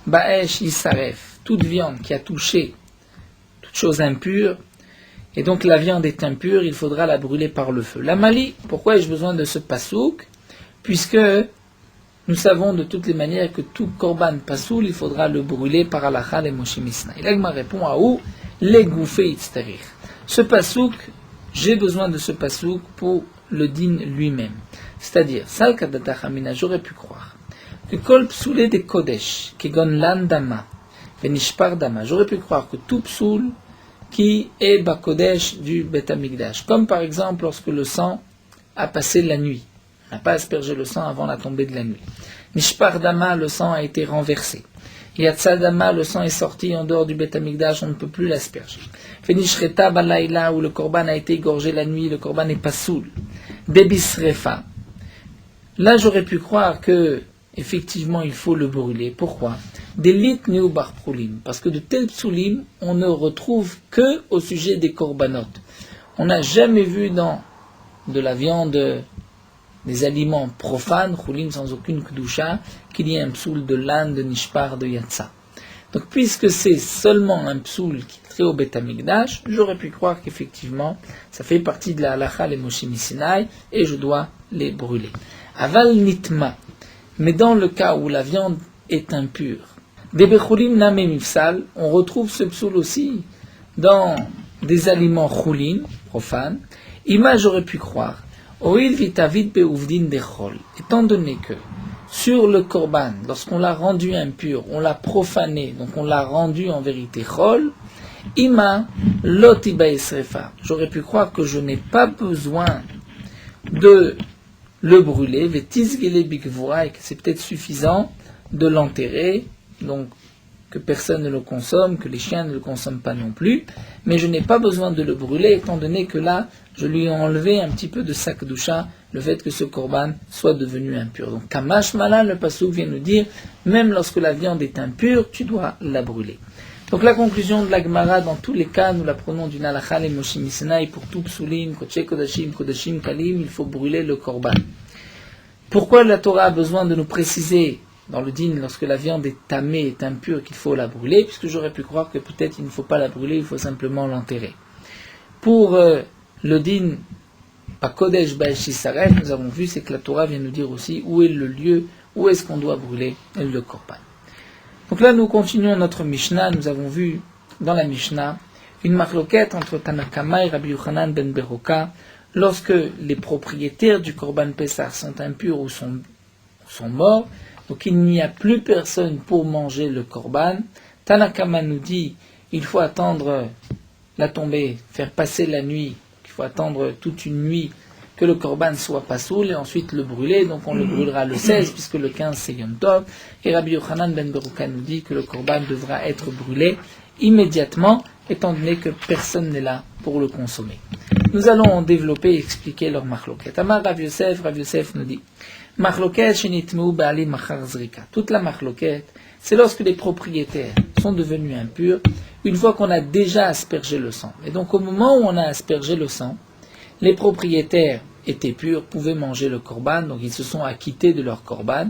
A: Baesh Yisaref, toute viande qui a touché toute chose impure, et donc la viande est impure, il faudra la brûler par le feu. La Mali, pourquoi ai-je besoin de ce pasouk? Puisque nous savons de toutes les manières que tout korban pasoul, il faudra le brûler par halakha les Moshe Misnai. L'Agma répond à où? Les gouffés itztarir. Ce pasouk, j'ai besoin de ce pasouk pour le din lui-même. C'est-à-dire, sal kadatachamina, j'aurais pu croire que kol psoulé de kodesh, kegon landama, venishpar dama, j'aurais pu croire que tout psoul qui est Bakodesh du Beth Amikdash. Comme par exemple lorsque le sang a passé la nuit. On n'a pas aspergé le sang avant la tombée de la nuit. Nishpar Dama, le sang a été renversé. Yatsa Dama, le sang est sorti en dehors du Beth Amikdash, on ne peut plus l'asperger. Fenishreta Balaïla, où le korban a été égorgé la nuit, le korban n'est pas soul. Bebisrefa. Là j'aurais pu croire que effectivement il faut le brûler. Pourquoi? D'élite néobarproulim, parce que de tels psoulim, on ne retrouve que au sujet des korbanot. On n'a jamais vu dans de la viande, des aliments profanes, choulim sans aucune kdusha, qu'il y ait un psoul de l'âne, de nishpar, de yatsa. Donc puisque c'est seulement un psoul qui est très au Beth Amikdash, j'aurais pu croire qu'effectivement, ça fait partie de la halakha les Moshe Misnai, et je dois les brûler. Aval nitma, mais dans le cas où la viande est impure, des bechulim name mifsal, on retrouve ce psoul aussi dans des aliments choulim, profanes. Ima, j'aurais pu croire, oil vitavit beuvdin dechol, étant donné que sur le korban, lorsqu'on l'a rendu impur, on l'a profané, donc on l'a rendu en vérité chol, ima lotiba esrefa, j'aurais pu croire que je n'ai pas besoin de le brûler, vetisgele bigvura, et que c'est peut-être suffisant de l'enterrer, donc que personne ne le consomme, que les chiens ne le consomment pas non plus, mais je n'ai pas besoin de le brûler, étant donné que là, je lui ai enlevé un petit peu de sac doucha, le fait que ce korban soit devenu impur. Donc, Kamash Malan, le passouk vient nous dire, même lorsque la viande est impure, tu dois la brûler. Donc, la conclusion de la Gemara, dans tous les cas, nous la prenons d'une halakha les Moshe Misnai, pour tout psulim, kodesh kodashim, kodashim kalim, il faut brûler le korban. Pourquoi la Torah a besoin de nous préciser dans le din, lorsque la viande est tamée, est impure, qu'il faut la brûler, puisque j'aurais pu croire que peut-être il ne faut pas la brûler, il faut simplement l'enterrer. Pour le din, pas Kodesh Baesh Yisaref, nous avons vu, c'est que la Torah vient nous dire aussi où est le lieu, où est-ce qu'on doit brûler le korban. Donc là, nous continuons notre Mishnah, nous avons vu dans la Mishnah une marloquette entre Tanakama et Rabbi Yochanan ben Beroka, lorsque les propriétaires du korban Pessah sont impurs ou sont morts, donc il n'y a plus personne pour manger le korban. Tanakama nous dit il faut attendre la tombée, faire passer la nuit, qu'il faut attendre toute une nuit que le korban soit pas saoul et ensuite le brûler. Donc on le brûlera le 16 puisque le 15 c'est Yom Tov. Et Rabbi Yochanan ben Beroka nous dit que le korban devra être brûlé immédiatement étant donné que personne n'est là pour le consommer. Nous allons développer et expliquer leur marloquet. Amar Rav Yosef nous dit marloquet shenitmeu ba'ali machar zrika. Toute la marloquet, c'est lorsque les propriétaires sont devenus impurs, une fois qu'on a déjà aspergé le sang. Et donc au moment où on a aspergé le sang, les propriétaires étaient purs, pouvaient manger le korban, donc ils se sont acquittés de leur korban,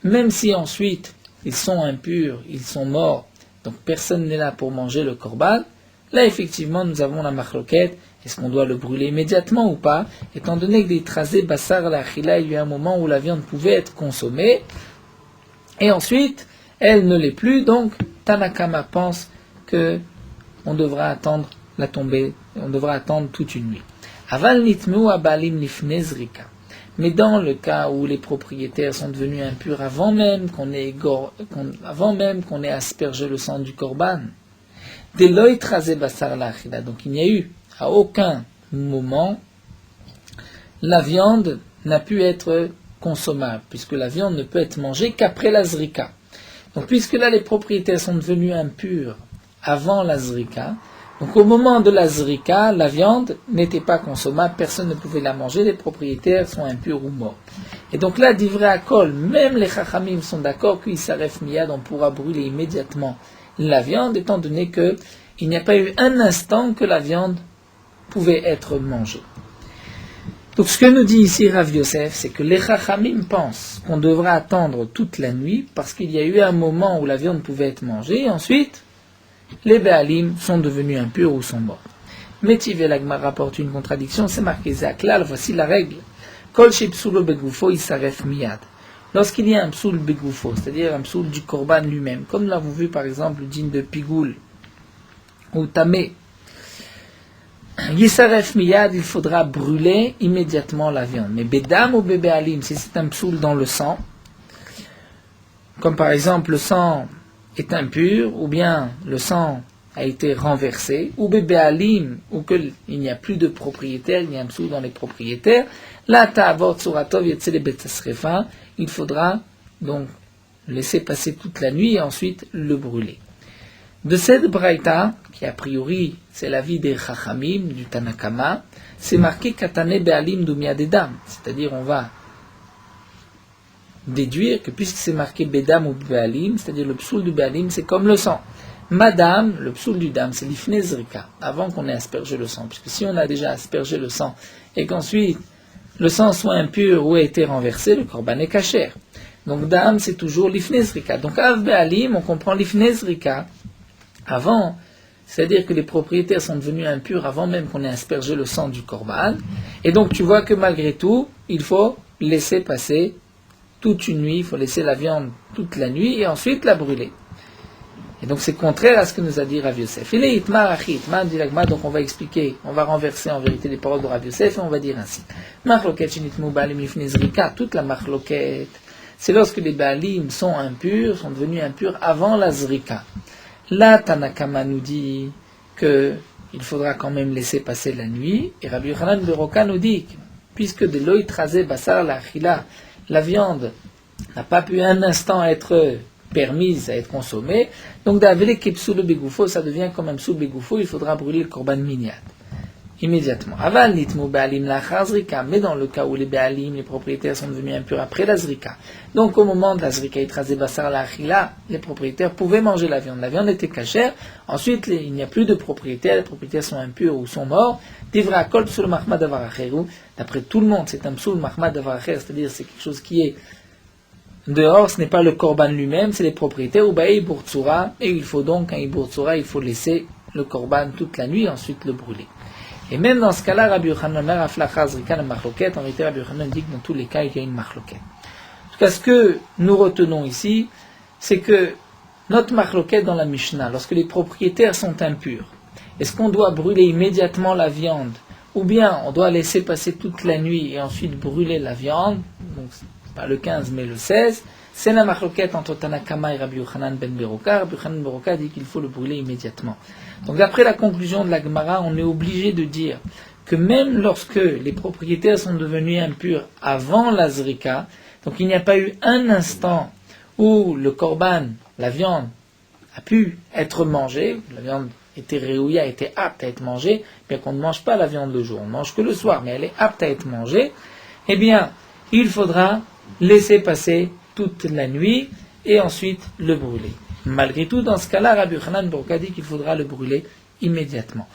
A: même si ensuite ils sont impurs, ils sont morts, donc personne n'est là pour manger le korban, là effectivement nous avons la marloquette, est-ce qu'on doit le brûler immédiatement ou pas, étant donné que des trasés bassar la achila, il y a eu un moment où la viande pouvait être consommée, et ensuite elle ne l'est plus, donc Tanakama pense que on devra attendre la tombée, on devra attendre toute une nuit. Aval nitmeu abalim lifnei zrika. Mais dans le cas où les propriétaires sont devenus impurs avant même qu'on ait aspergé le sang du korban, deloy trasé basar la achila. Donc il n'y a eu à aucun moment la viande n'a pu être consommable, puisque la viande ne peut être mangée qu'après la zrika. Donc puisque là les propriétaires sont devenus impurs avant la zrika, donc au moment de la zrika, la viande n'était pas consommable, personne ne pouvait la manger, les propriétaires sont impurs ou morts. Et donc là, d'ivrei akol, même les chachamim sont d'accord qu'Isaref miyad, on pourra brûler immédiatement la viande, étant donné qu'il n'y a pas eu un instant que la viande pouvait être mangée. Donc ce que nous dit ici Rav Yosef, c'est que les chachamim pensent qu'on devra attendre toute la nuit, parce qu'il y a eu un moment où la viande pouvait être mangée, et ensuite, les Béalim sont devenus impurs ou sont morts. Métiv et l'Agma rapporte une contradiction, c'est marqué Zaklal, voici la règle. Kol shepsulo begufo isaref miyad. Lorsqu'il y a un psoul begufo, c'est-à-dire un psoul du korban lui-même, comme nous l'avons vu par exemple le dîne de Pigoul ou Tamé, Yisaref miyad, il faudra brûler immédiatement la viande. Mais Bedam ou Béalim, si c'est un psoul dans le sang, comme par exemple le sang est impur, ou bien le sang a été renversé, ou bébé alim, ou qu'il n'y a plus de propriétaire, il y a un psoul dans les propriétaires, là, ta'avot suratov yetzele betasrefa, il faudra donc laisser passer toute la nuit et ensuite le brûler. De cette braïta, qui a priori c'est l'avis des chachamim, du Tanakama, c'est marqué katane be'alim dumyadedam, c'est-à-dire on va déduire que puisque c'est marqué Bedam ou Béalim, c'est-à-dire le psoul du Béalim, c'est comme le sang. Madame, le psoul du dam, c'est l'ifnei zrika, avant qu'on ait aspergé le sang. Puisque si on a déjà aspergé le sang et qu'ensuite le sang soit impur ou a été renversé, le korban est kasher. Donc dam, c'est toujours l'ifnei zrika. Donc av Béalim, on comprend l'ifnei zrika avant, c'est-à-dire que les propriétaires sont devenus impurs avant même qu'on ait aspergé le sang du korban. Et donc tu vois que malgré tout, il faut laisser passer toute une nuit, il faut laisser la viande toute la nuit et ensuite la brûler. Et donc c'est contraire à ce que nous a dit Rav Yosef. Il est itmar achi, itmar dit l'agma, donc on va expliquer, on va renverser en vérité les paroles de Rav Yosef et on va dire ainsi. Marloket shenitmu baalim lifnei zrika, toute la marloket, c'est lorsque les baalim sont impurs, sont devenus impurs avant la zrika. Là, Tanakama nous dit que il faudra quand même laisser passer la nuit, et Rabbi Yochanan Beroka nous dit que, puisque de l'oï trasé basar la achila, la viande n'a pas pu un instant être permise à être consommée, donc d'avele kepsou le begoufo, ça devient comme un psou begoufo, il faudra brûler le korban minyat immédiatement. Aval nitmu baalim la zrika, mais dans le cas où les baalim, les propriétaires sont devenus impurs après la zrika, donc au moment de la zrika itrasé basar la achila, les propriétaires pouvaient manger la viande était cachère, ensuite il n'y a plus de propriétaires, les propriétaires sont impurs ou sont morts, divra kol psul mahmad avaracheru, d'après tout le monde c'est un psul mahmad avaracher, c'est-à-dire c'est quelque chose qui est dehors, ce n'est pas le korban lui-même, c'est les propriétaires, ou baï bourtsura, et il faut donc, un bourtsura, il faut laisser le korban toute la nuit et ensuite le brûler. Et même dans ce cas-là, Rabbi Yochanan, en vérité, Rabbi Yochanan dit que dans tous les cas, il y a une machloket. En tout cas, ce que nous retenons ici, c'est que notre machloket dans la Mishnah, lorsque les propriétaires sont impurs, est-ce qu'on doit brûler immédiatement la viande, ou bien on doit laisser passer toute la nuit et ensuite brûler la viande, donc pas le 15 mais le 16, c'est la machloket entre Tanakama et Rabbi Yochanan ben Beroka. Rabbi Yochanan ben Beroka dit qu'il faut le brûler immédiatement. Donc d'après la conclusion de la Gemara, on est obligé de dire que même lorsque les propriétaires sont devenus impurs avant la zrika, donc il n'y a pas eu un instant où le korban, la viande, a pu être mangée, la viande était réouïa, était apte à être mangée, bien qu'on ne mange pas la viande le jour, on ne mange que le soir, mais elle est apte à être mangée, eh bien, il faudra laisser passer toute la nuit et ensuite le brûler. Malgré tout, dans ce cas-là, Rabbi Yochanan Beroka dit qu'il faudra le brûler immédiatement.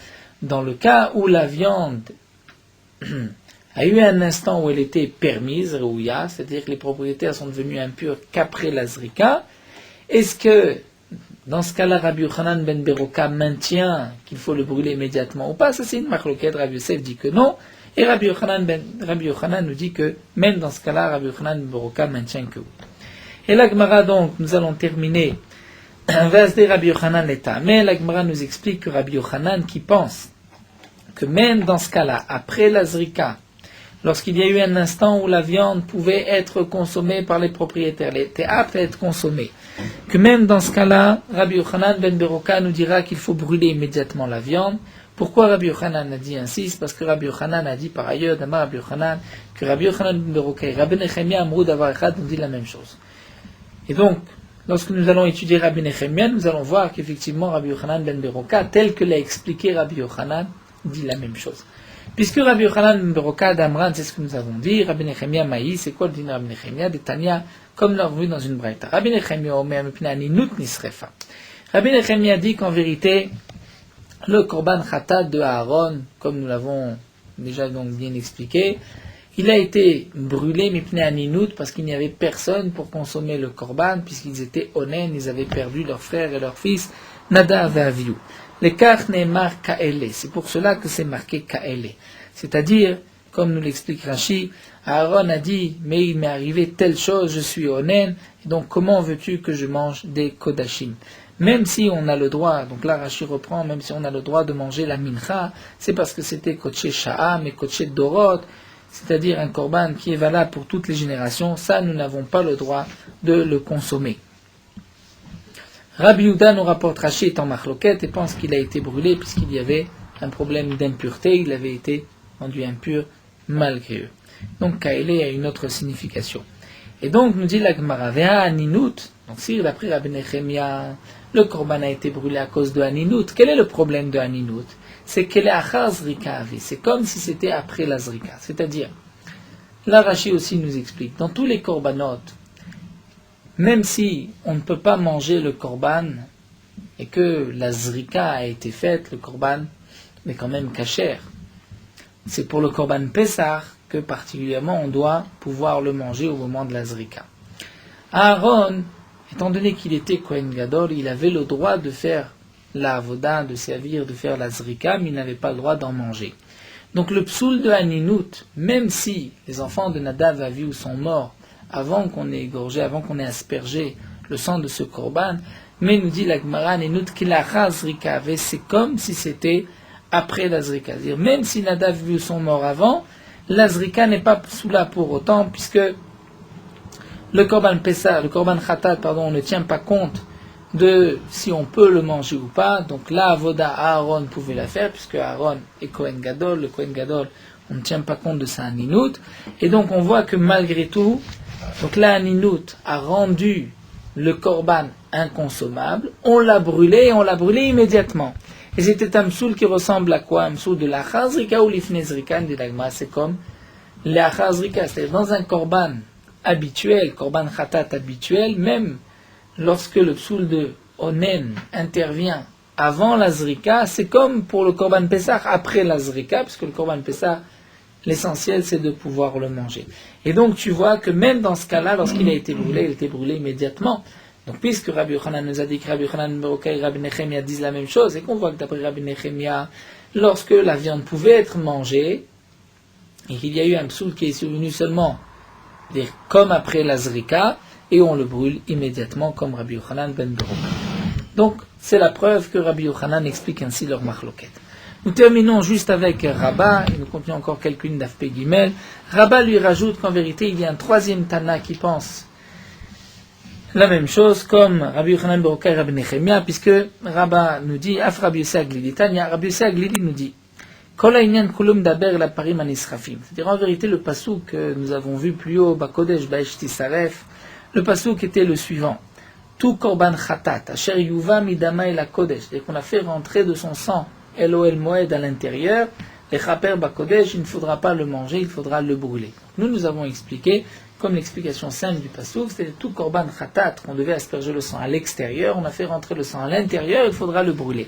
A: Dans le cas où la viande a eu un instant où elle était permise, Reouya, c'est-à-dire que les propriétaires sont devenus impurs qu'après la Zrika, est-ce que, dans ce cas-là, Rabbi Yochanan ben Beroka maintient qu'il faut le brûler immédiatement ou pas? Ça, c'est une marloquette. Rabbi Yosef dit que non. Et Rabbi Yochanan nous dit que, même dans ce cas-là, Rabbi Yochanan ben Beroka maintient que oui. Et la Gemara, donc, nous allons terminer. Vasde Rabbi Yochanan l'état. Mais la Gemara nous explique que Rabbi Yochanan qui pense que même dans ce cas-là, après la Zrika, lorsqu'il y a eu un instant où la viande pouvait être consommée par les propriétaires, elle était apte à être consommée, que même dans ce cas-là, Rabbi Yochanan ben Beroka nous dira qu'il faut brûler immédiatement la viande. Pourquoi Rabbi Yochanan a dit ainsi? C'est parce que Rabbi Yochanan a dit par ailleurs, d'Amar Rabbi Yochanan, que Rabbi Yochanan ben Beroka et Rabbi Nechemia Amrou Davar Echad nous dit la même chose. Et donc, lorsque nous allons étudier Rabbi Nechemia, nous allons voir qu'effectivement Rabbi Yochanan ben Beroka, tel que l'a expliqué Rabbi Yochanan, dit la même chose. Puisque Rabbi Yochanan ben Beroka d'Amran, c'est ce que nous avons dit, Rabbi Nechemia Maï, c'est quoi le din Rabbi Nechemia de Tanya, comme nous l'avons vu dans une braïta. Rabbi Nechemia Omer Mipna Ninut Nisrefa. Rabbi Nechemia dit qu'en vérité, le korban khatat de Aaron, comme nous l'avons déjà donc bien expliqué, il a été brûlé Mipna Ninut parce qu'il n'y avait personne pour consommer le korban, puisqu'ils étaient onen, ils avaient perdu leur frère et leur fils, Nadav et Avihu. L'écart n'est marqué Kaele, c'est pour cela que c'est marqué Kaele. C'est-à-dire, comme nous l'explique Rashi, Aaron a dit, mais il m'est arrivé telle chose, je suis onen, et donc comment veux-tu que je mange des kodashim? Même si on a le droit, donc là Rashi reprend, même si on a le droit de manger la mincha, c'est parce que c'était koché sha'am et koché dorot, c'est-à-dire un korban qui est valable pour toutes les générations, ça nous n'avons pas le droit de le consommer. Rabbi Yehuda nous rapporte Rashi étant machloket et pense qu'il a été brûlé puisqu'il y avait un problème d'impureté, il avait été rendu impur malgré eux. Donc Kaele a une autre signification. Et donc nous dit la Gemara, Ve'a Aninut, donc si d'après Rabbi Nechemia, le korban a été brûlé à cause de Aninut, quel est le problème de Aninut? C'est qu'elle est achar zrika, c'est comme si c'était après la zrika. C'est-à-dire, là Rashi aussi nous explique, dans tous les korbanot, même si on ne peut pas manger le korban et que la zrika a été faite, le korban est quand même kasher. C'est pour le korban Pessah que particulièrement on doit pouvoir le manger au moment de la zrika. Aaron, étant donné qu'il était Kohen Gadol, il avait le droit de faire la avoda, de servir, de faire la zrika, mais il n'avait pas le droit d'en manger. Donc le psoul de Aninut, même si les enfants de Nadav et Avihu sont morts avant qu'on ait égorgé, avant qu'on ait aspergé le sang de ce korban, mais nous dit la Gemara, Aninut kilacha zrika, c'est comme si c'était après la zrika. C'est-à-dire, même si Nadav et Avihu sont morts avant, la zrika n'est pas psoula pour autant, puisque le korban Pessah, le korban Khatat, on ne tient pas compte de si on peut le manger ou pas. Donc la avoda Aaron pouvait la faire, puisque Aaron est Kohen Gadol. Le Kohen Gadol, on ne tient pas compte de sa Aninut. Et donc on voit que malgré tout, donc la Aninut a rendu le korban inconsommable. On l'a brûlé et on l'a brûlé immédiatement. Et c'était un psoul qui ressemble à quoi? Un psoul de la chazrika ou l'ifnezrika, dit l'agma. C'est comme la chazrika, c'est-à-dire dans un korban habituel, korban khatat habituel, même lorsque le psoul de onen intervient avant la zrika, c'est comme pour le korban Pessah après la zrika, puisque le korban Pessah, l'essentiel c'est de pouvoir le manger. Et donc tu vois que même dans ce cas-là, lorsqu'il a été brûlé, il a été brûlé immédiatement. Donc puisque Rabbi Yochanan nous a dit que Rabbi Yochanan Beroka et Rabbi Nechemia disent la même chose, et qu'on voit que d'après Rabbi Nechemia, lorsque la viande pouvait être mangée, et qu'il y a eu un psoul qui est survenu seulement comme après la zrika, et on le brûle immédiatement comme Rabbi Yochanan ben Beroka. Donc c'est la preuve que Rabbi Yochanan explique ainsi leur machloket. Nous terminons juste avec Rabba, et nous continuons encore quelques-unes d'Afpé Gimel. Rabba lui rajoute qu'en vérité il y a un troisième Tana qui pense la même chose comme Rabbi Yochanan Beroka et Rabbi Nechemia, puisque Rabba nous dit, Af Rabbi Yosef Aglili, Tanya, Rabbi Yosef Aglili nous dit, Kol ha'inyan kulum daber la parim anisrafim. C'est-à-dire en vérité le passouk que nous avons vu plus haut, Bakodesh Baesh Tisaref, le passouk était le suivant. Tout korban khatat, asher yuva midama el kodesh, c'est-à-dire qu'on a fait rentrer de son sang Elohel Moed à l'intérieur, les chaper bakodesh, il ne faudra pas le manger, il faudra le brûler. Nous avons expliqué, comme l'explication simple du passouk, c'est tout korban khatat, qu'on devait asperger le sang à l'extérieur, on a fait rentrer le sang à l'intérieur, il faudra le brûler.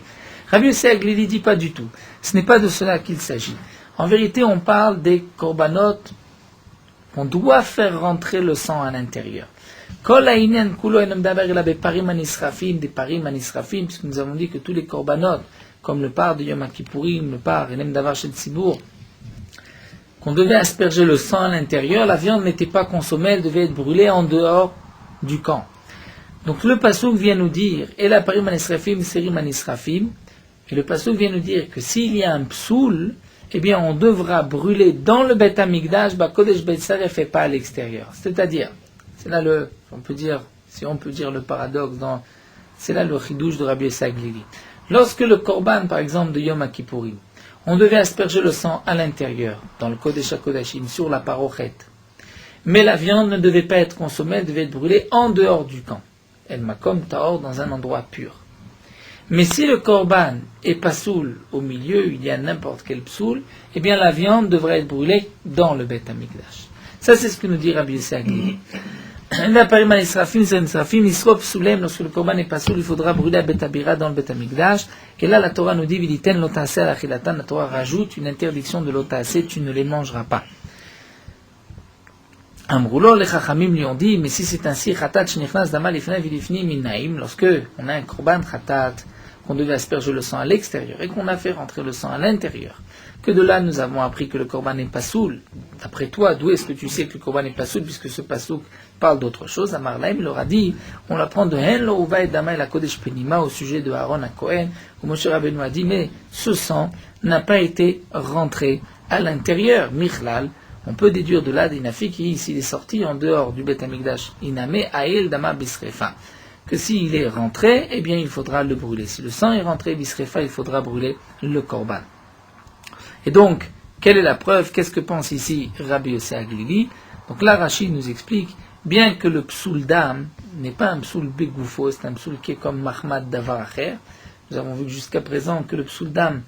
A: Rabbi Yosef Aglili dit pas du tout. Ce n'est pas de cela qu'il s'agit. En vérité, on parle des korbanot, on doit faire rentrer le sang à l'intérieur. Kol ha'inyan kulo eno medaber ela beparim hanisrafim, des parim hanisrafim, puisque nous avons dit que tous les korbanot, comme le par de Yom Kippourim, le par enem davar shel tzibour, qu'on devait asperger le sang à l'intérieur, la viande n'était pas consommée, elle devait être brûlée en dehors du camp. Donc le pasuk vient nous dire, et la parim hanisrafim, serim hanisrafim, et le pasuk vient nous dire que s'il y a un psoul, eh bien on devra brûler dans le Beth Amikdash, Kodesh Beit Saref et pas à l'extérieur. C'est-à-dire, c'est là on peut dire le paradoxe, c'est là le chidouche de Rabbi Yossi Aglili. Lorsque le korban, par exemple, de Yom Kippourim, on devait asperger le sang à l'intérieur, dans le Kodesh HaKodashim, sur la parochet. Mais la viande ne devait pas être consommée, elle devait être brûlée en dehors du camp. El Makom Tahor, dans un endroit pur. Mais si le korban est pasoul au milieu, il y a n'importe quel psoul, eh bien la viande devrait être brûlée dans le Beth Amikdash. Ça, c'est ce que nous dit Rabbi Yossi Aglili. Lorsque le korban est pasoul, il faudra brûler à Beth Abira dans le Beth Amikdash. Et là, la Torah nous dit, Viditen l'otaase à l'achilatan, la Torah rajoute une interdiction de l'otaase, tu ne les mangeras pas. Amroulo, les chachamim lui ont dit, mais si c'est ainsi, chatat shnichnas dama lifnei vilifni minaim, lorsque on a un korban chatat, qu'on devait asperger le sang à l'extérieur, et qu'on a fait rentrer le sang à l'intérieur, que de là nous avons appris que le korban n'est pas soul. D'après toi, d'où est-ce que tu sais que le korban n'est pas soul, puisque ce pasouk parle d'autre chose? Amar Laim leur a dit, on l'apprend de Hen lo uva et dama et la kodesh penima au sujet de Aaron à Cohen, où Moshe Rabbeinu a dit, mais ce sang n'a pas été rentré à l'intérieur. Michlal, on peut déduire de là d'Inafi qui, s'il est sorti en dehors du Beth Amikdash, Iname Ael Dama Bisrefa, que s'il est rentré, eh bien il faudra le brûler. Si le sang est rentré, Bisrefa, il faudra brûler le korban. Et donc, quelle est la preuve? Qu'est-ce que pense ici Rabbi Yossi Aglili? Donc là, Rashi nous explique, bien que le psoul d'âme n'est pas un psoul begoufo, c'est un psoul qui est comme Mahmad Davar Acher. Nous avons vu jusqu'à présent que le psoul d'âme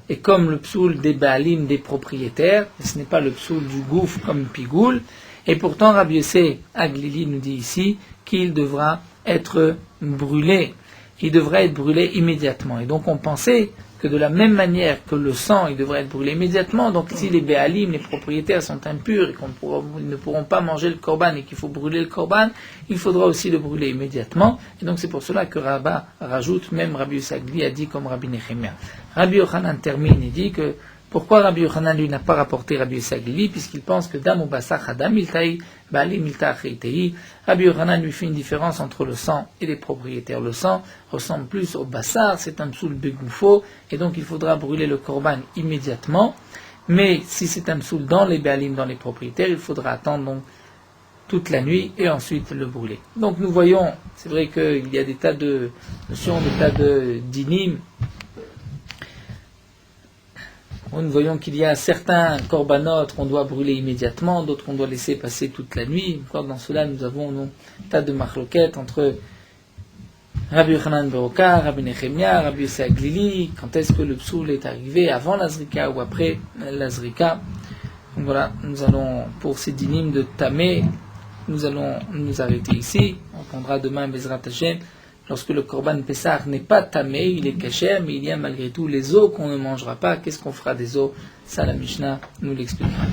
A: est comme le psoul des Baalim, des propriétaires, et ce n'est pas le psoul du gouf comme Pigoul. Et pourtant, Rabbi Yossi Aglili nous dit ici qu'il devra être brûlé. Il devrait être brûlé immédiatement. Et donc on pensait que de la même manière que le sang, il devrait être brûlé immédiatement. Donc si les Béalim, les propriétaires sont impurs et qu'ils ne pourront pas manger le korban et qu'il faut brûler le korban, il faudra aussi le brûler immédiatement. Et donc c'est pour cela que Rabba rajoute, même Rabbi Yossi Aglili a dit comme Rabbi Nechemia. Rabbi Yochanan termine et dit que pourquoi Rabbi Yochanan lui n'a pas rapporté Rabbi Yossi Aglili, puisqu'il pense que Dam ou Basach Adam Iltaï, Baalim Ilta Achritei. Rabbi Yochanan lui fait une différence entre le sang et les propriétaires. Le sang ressemble plus au Bassar, c'est un psoul begoufo, et donc il faudra brûler le korban immédiatement. Mais si c'est un psoul dans les Baalim, dans les propriétaires, il faudra attendre donc toute la nuit et ensuite le brûler. Donc nous voyons, c'est vrai qu'il y a des tas de notions, des tas de dinim. Nous voyons qu'il y a certains korbanot qu'on doit brûler immédiatement, d'autres qu'on doit laisser passer toute la nuit. Encore dans cela, nous avons un tas de marloquettes entre Rabbi Yochanan Beroka, Rabbi Nechemia, Rabbi Yossi Aglili. Quand est-ce que le psoul est arrivé, avant la zrika ou après la zrika? Donc voilà, nous allons, pour ces dynimes de Tamé, nous allons nous arrêter ici. On prendra demain Bezrat Hashem. Lorsque le korban Pessah n'est pas tamé, il est caché, mais il y a malgré tout les os qu'on ne mangera pas. Qu'est-ce qu'on fera des os? Ça, la Mishnah nous l'expliquera.